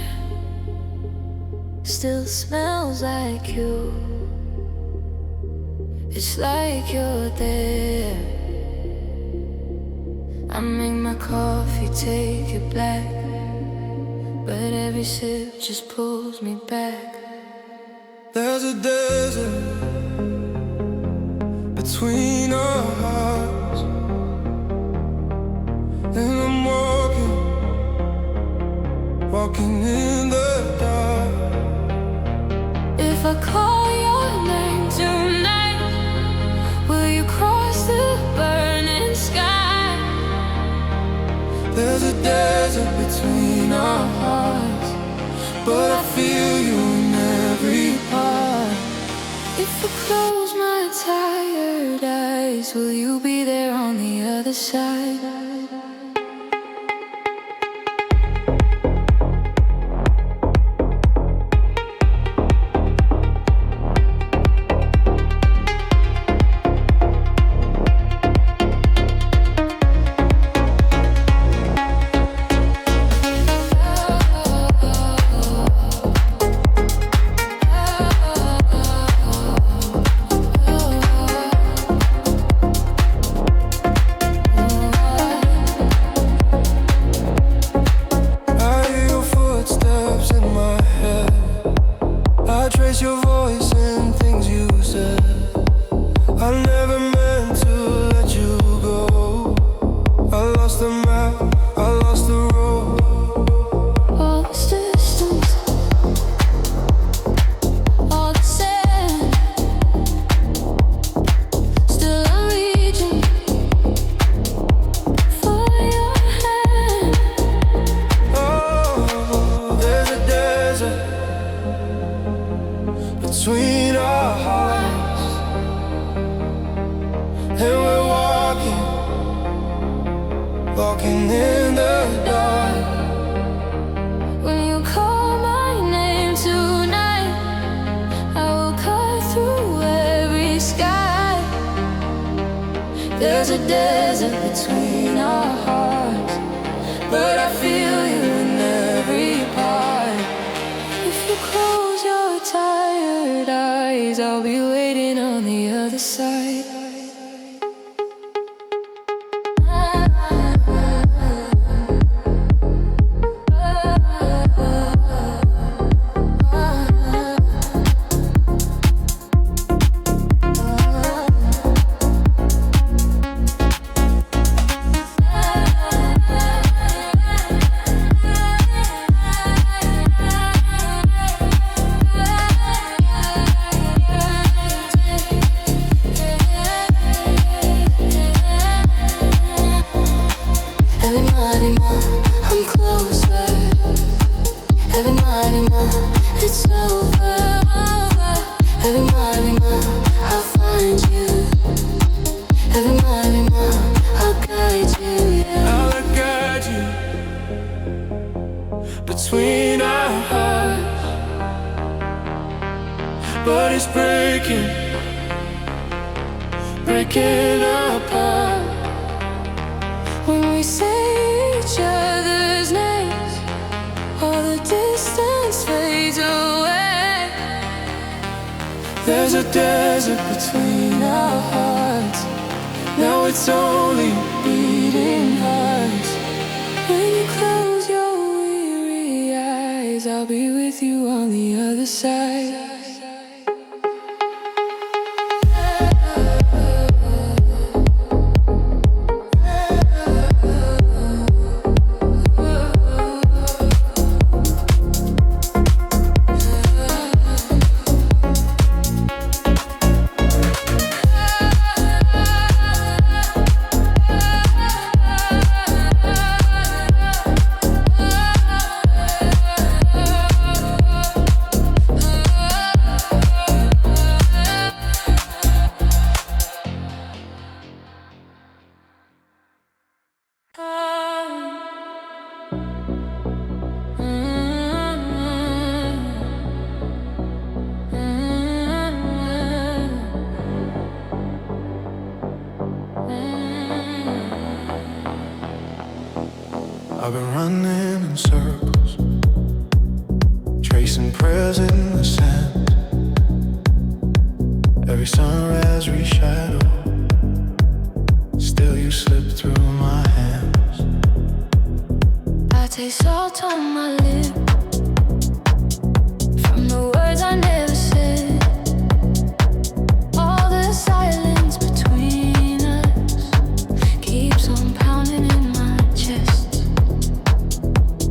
still smells like you. It's like you're there. I make my coffee take it black, but every sip just pulls me back. There's a desert between our hearts, and I'm walking in the dark. If I call your name tonight, will you cross the burning sky? There's a desert between our hearts, but I feel you in every part. If I close my tired eyes, will you be there on the other side? Your voice and things you said. I never meant to let you go. I lost the map, I lost the road. All this distance, all the sand, still I'm reaching for your hand. Oh, there's a desert between our hearts, and we're walking in the dark. When you call my name tonight, I will cut through every sky. There's a desert between our hearts, but I feel you in every part. If you close your tired eyes, I'll be waiting on the other side. I'm closer. Every night, it's over. Every night, I'll find you. Every night, I'll guide you. Yeah. I'll guide you between our hearts, but it's breaking apart. When we say each other's names, all the distance was a desert between our hearts. Now it's only beating hearts. When you close your weary eyes, I'll be with you on the other side. I've been running in circles, tracing prayers in the sand. Every sunrise reshadow, still you slip through my hands. I taste salt on my lip from the words I never said. All the silence between us keeps on pounding in my chest.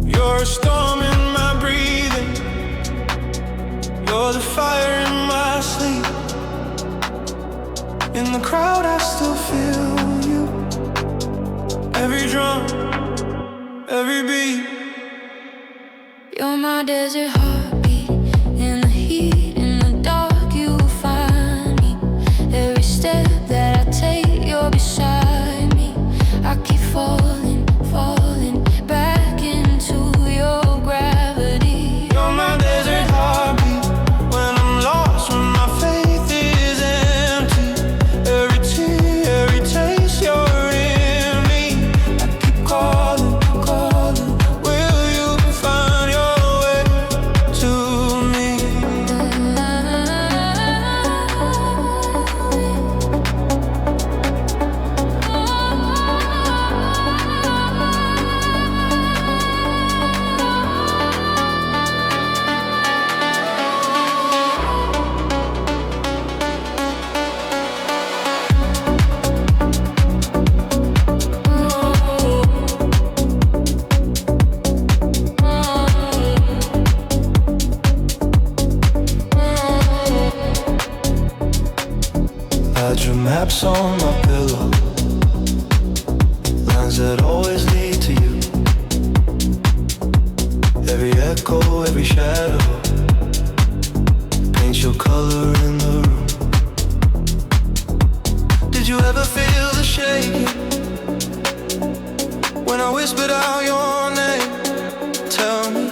You're a storm in my breathing, you're the fire in my sleep. In the crowd I still feel you, every drum, every beat. You're my desert heartbeat, in the heat, in the dark you will find me. Every step that I take, you're beside me. I keep falling, falling back into your gravity. You're my desert heartbeat, when I'm lost, when my faith is empty. Every tear, every taste, you're in me. I keep calling, calling, will you find your way to me? I drew maps on my pillow, lines that always lead to you. Every echo, every shadow paints your color in the room. Did you ever feel the shaking when I whispered out your name? Tell me,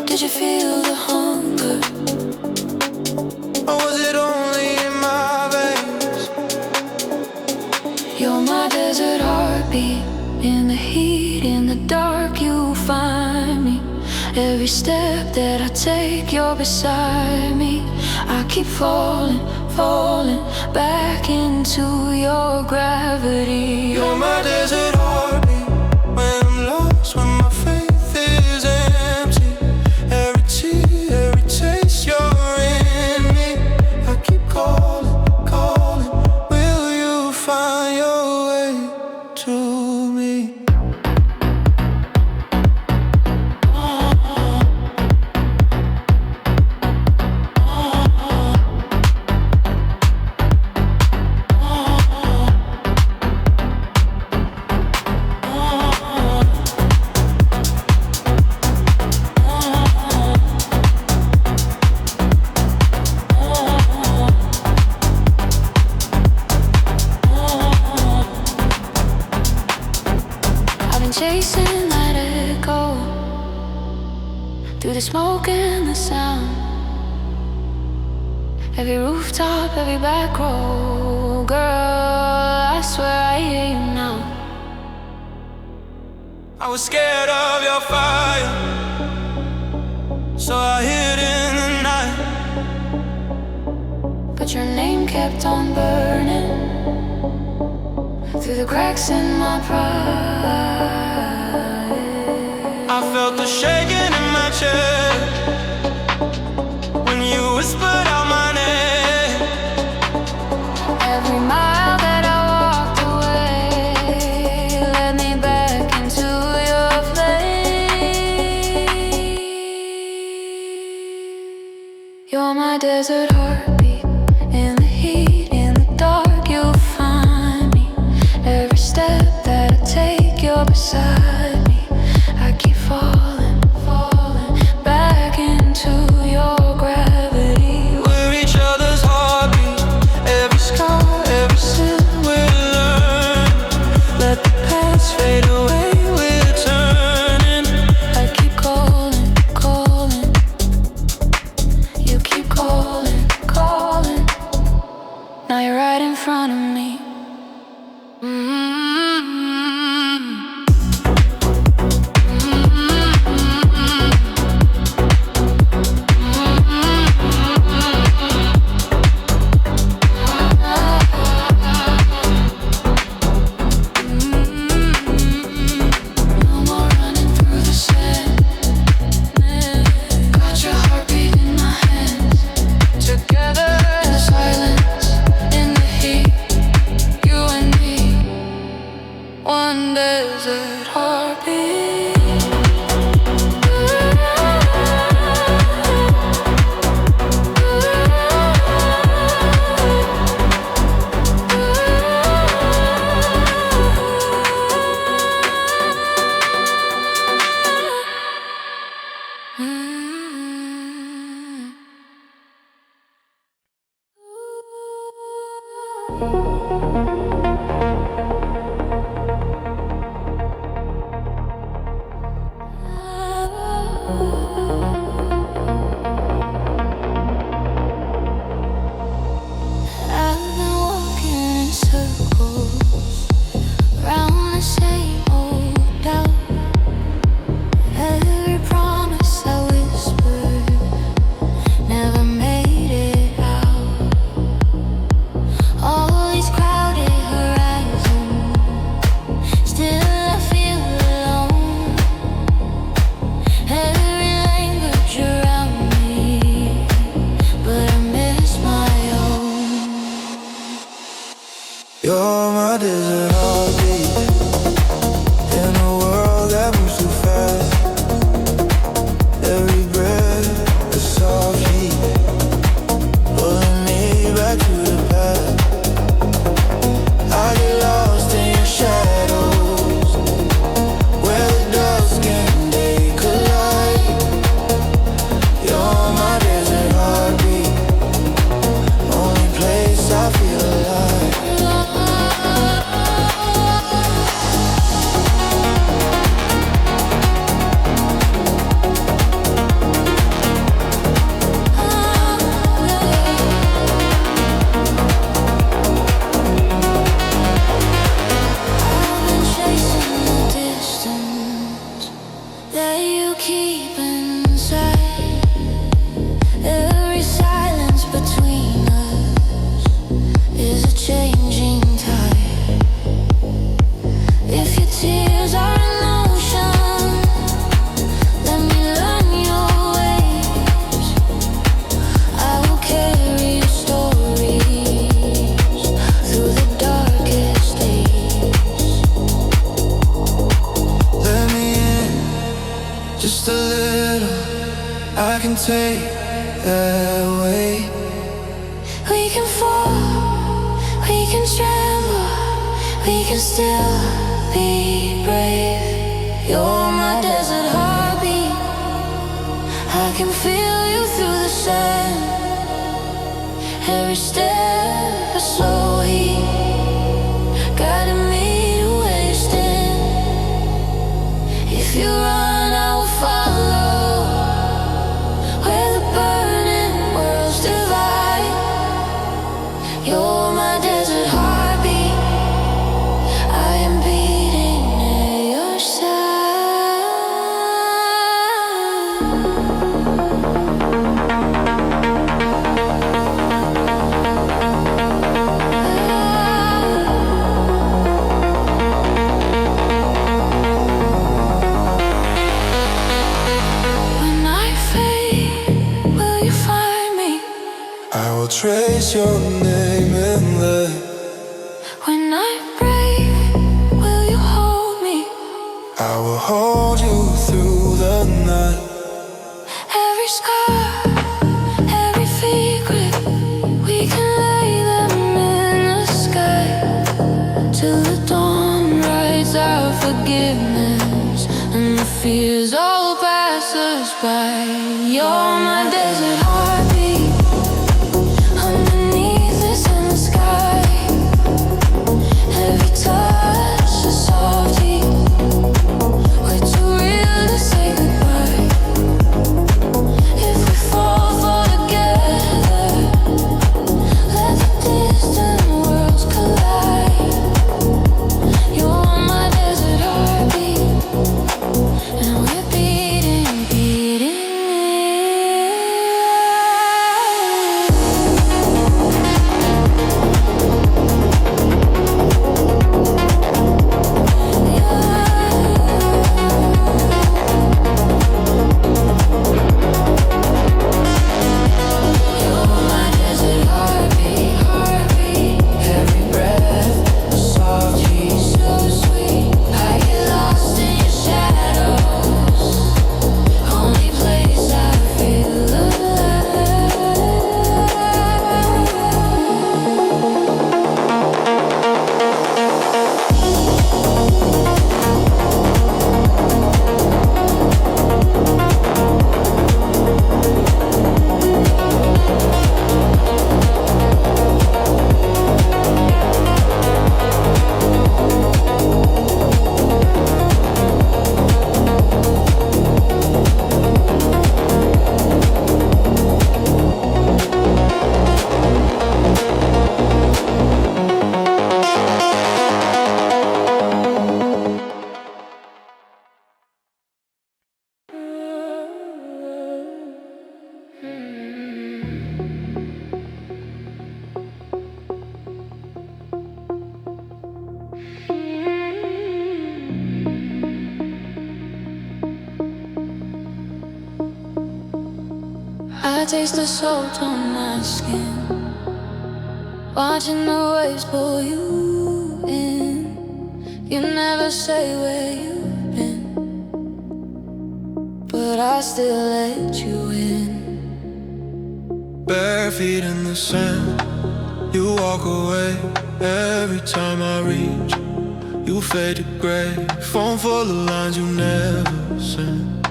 Did you feel the hunger? or was it only in my veins? You're my desert heartbeat, in the heat, in the dark you find me. Every step that I take, you're beside me. I keep falling, falling back into your gravity. You're my desert heartbeat, when I'm lost, when my faith is empty. Every tear, every taste, you're in me. I keep calling, calling, will you find your way to me? Chasing that echo through the smoke and the sound. Every rooftop, every back row. Girl, I swear I hear you now. I was scared of your fire, so I hid in the night. But you're kept on burning through the cracks in my pride. I felt the shaking in my chest when you whispered out my name. Every mile that I walked away led me back into your flame. You're my desert heartbeat. In the heat, in the dark, you'll find me. Every step that I take, you're beside me. I keep falling, falling back into your gravity. We're each other's heartbeat. Every scar, every sin we'll learn. Let the past fade away, we're turning. I keep calling, calling. You keep calling, calling. Now you're right in front of me. No more running through the sand. Got your heartbeat in my hands. Together in the silence, in the heat, you and me, one desert heartbeat. I've been walking in circles round the same old doubt. Every promise I whispered never made it out. All these crowded horizons, still I feel alone. Every language around me, but I miss my own. You're my desert heartbeat in a world that moves too fast. Every breath a soft heat, pulling me back to the past. I get lost in your shadows, where the dusk and day collide. You're my desert heartbeat, only place I feel alive. I've been chasing the distance that you keep inside. Every silence between us is a changing tide. If your tears are an ocean, let me learn your waves. I will carry your stories through the darkest days. Let me in, just a little. I can take that weight. We can fall, we can tremble, we can still be brave. You're my desert heartbeat. I can feel you through the sand. Every step a slow heat, guiding me to where you stand. If you run, I will follow. Where the burning worlds divide, you're my desert heartbeat. I am beating at your side. just your name and let. When I break, will you hold me? I will hold you through the night. Every scar, every secret, we can lay them in the sky till the dawn writes our forgiveness and the fears all pass us by. You're my desert heartbeat, underneath this endless sky. Every touch a soft heat, we're too real to say goodbye. If we fall together, let the distant worlds collide. You're my desert heartbeat, and we're beating, beating I taste the salt on my skin, watching the waves pull you in. You never say where you've been, but I still let you in. Bare feet in the sand, you walk away. Every time I reach, you fade to gray. Phone full of lines you never sent,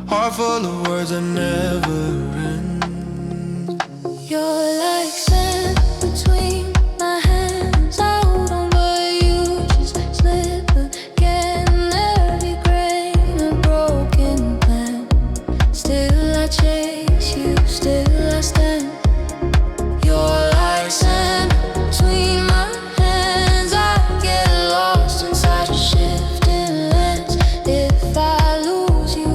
heart full of words that never end. You're like sand between my hands. I hold on, but you just slip again. Every grain a broken plan. Still I chase you, still I stand. You're like sand between my hands. I get lost inside your shifting lens. If I lose you,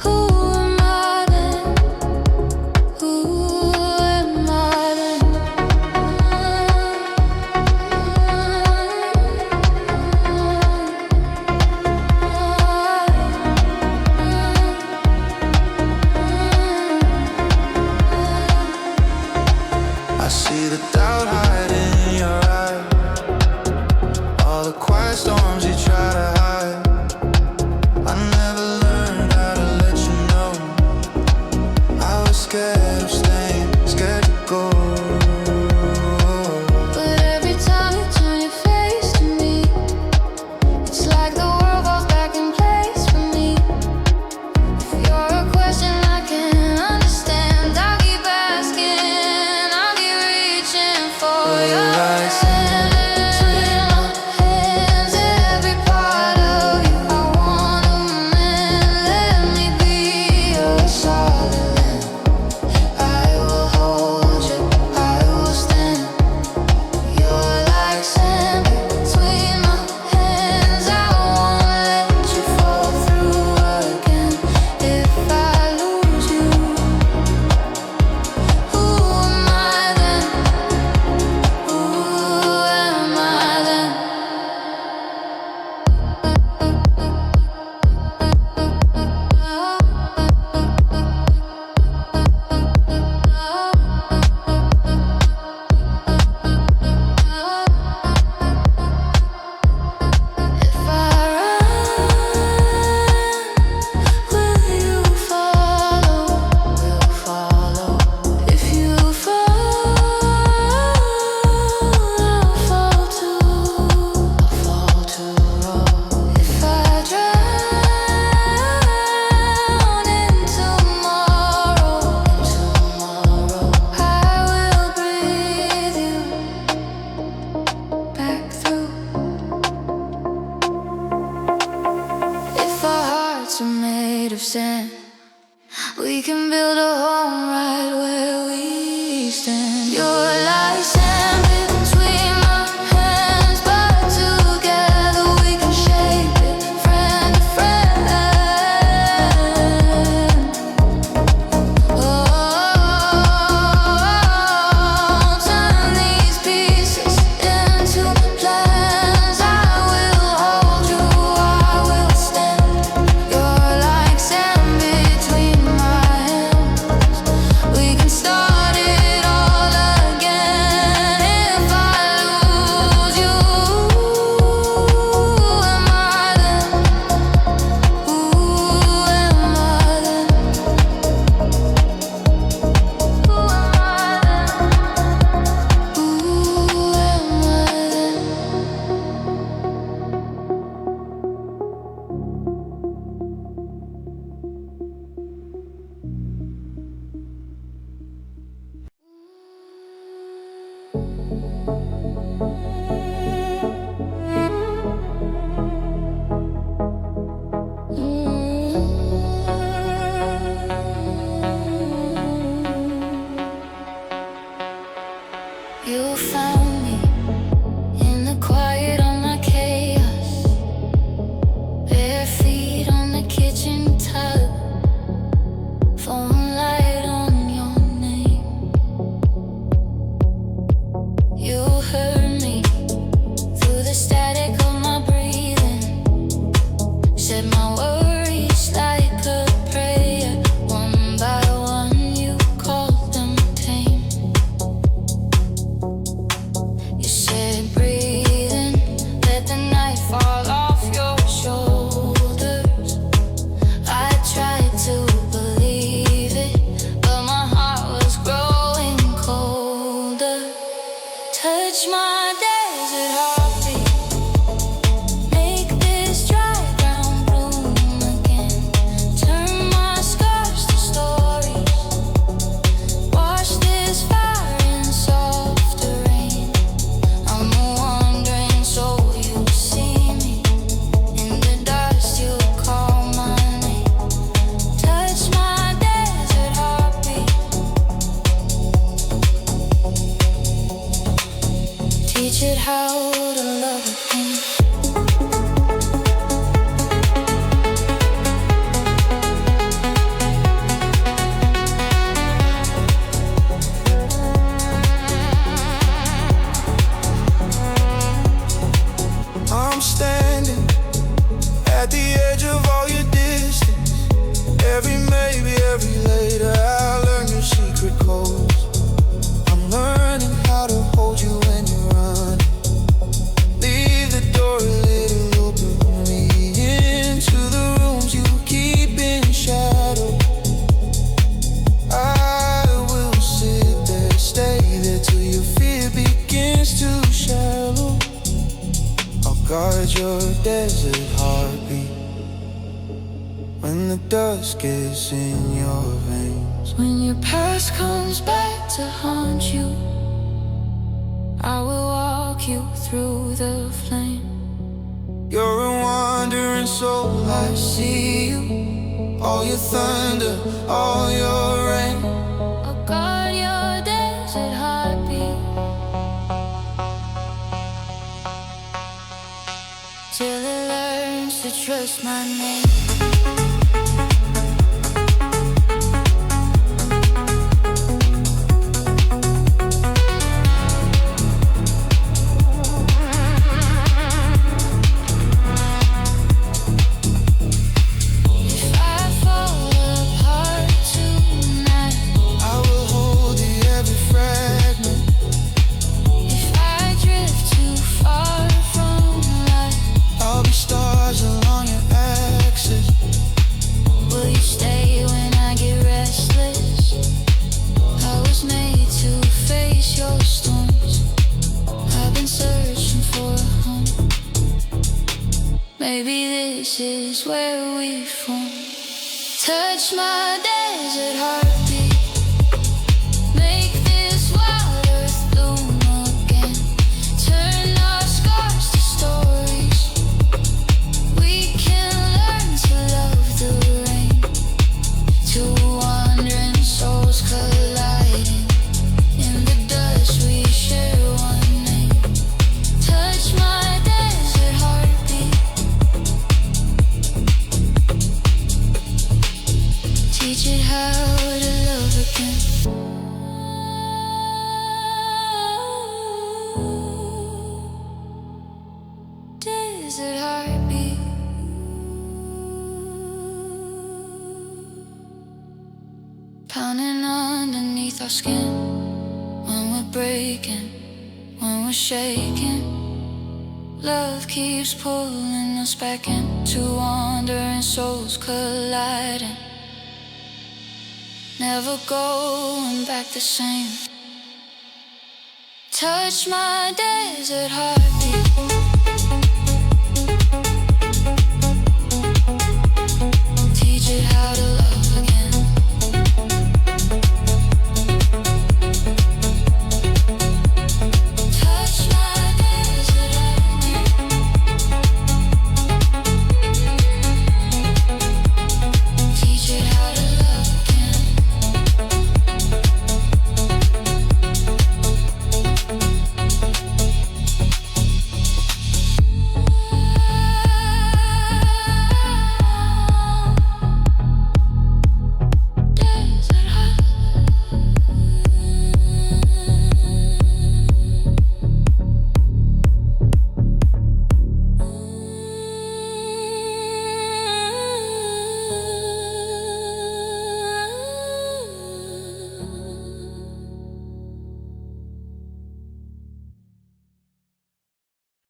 who am I then? Who am I then? I see the doubt hiding in your eyes, all the quiet storms you try to hide. I never learned how to let you know. I was scared of staying, scared to go. But every time you turn your face to me, it's like the world falls back in place for me. If you're a question I can understand, I'll keep asking, I'll keep reaching for your hand. Between my hands, every sand. We can build a home right where we stand. You're like sand between my hands, but together we can shape it, friend to friend. Oh, turn these pieces into plans. I will hold you, I will stand. You're like sand between my hands. We can start it all again. If I lose you, who am I then? Who am I then? Who am I then? Who am I then? You found me in the quiet of my chaos, bare feet on the kitchen tub, phone light on your name. You heard me through the static of my breathing, said my worries like a prayer. One by one you called them tame. You said breathing, let the night fall off your shoulders. I tried to believe it, but my heart was growing colder. Touch my desert heartbeat, make this dry ground bloom again. Turn my scars to stories, wash this fire in softer rain. I'm wandering so you see me, in the dust you call my name. Touch my desert heartbeat, teach it how to love again. I'm standing at the edge of all your distance. Every maybe, every later, I learn your secret codes. I'm learning how to hold you when you're running. Leave the door a little open for me into the rooms you keep in shadow. I will sit there, stay there till your fear begins to shallow. I'll guard your desert heartbeat when the dust gets in your veins. When your past comes back to haunt you, I will walk you through the flame. You're a wandering soul, I see you. All your thunder, all your rain. I'll guard your desert heartbeat till it learns to trust my name. If I fall apart tonight, I will hold you every fragment. if I drift too far from light, I'll be stars along your axis. will you stay when I get restless? I was made to face your storms. I've been searching for a home. Maybe this is where we form. Touch my desert heartbeat, make this wild earth bloom again. Turn our scars to stories. We can learn to love the rain. desert heartbeat. Pounding underneath our skin when we're breaking, when we're shaking. Love keeps pulling us back into wandering souls colliding. Never going back the same. Touch my desert heartbeat.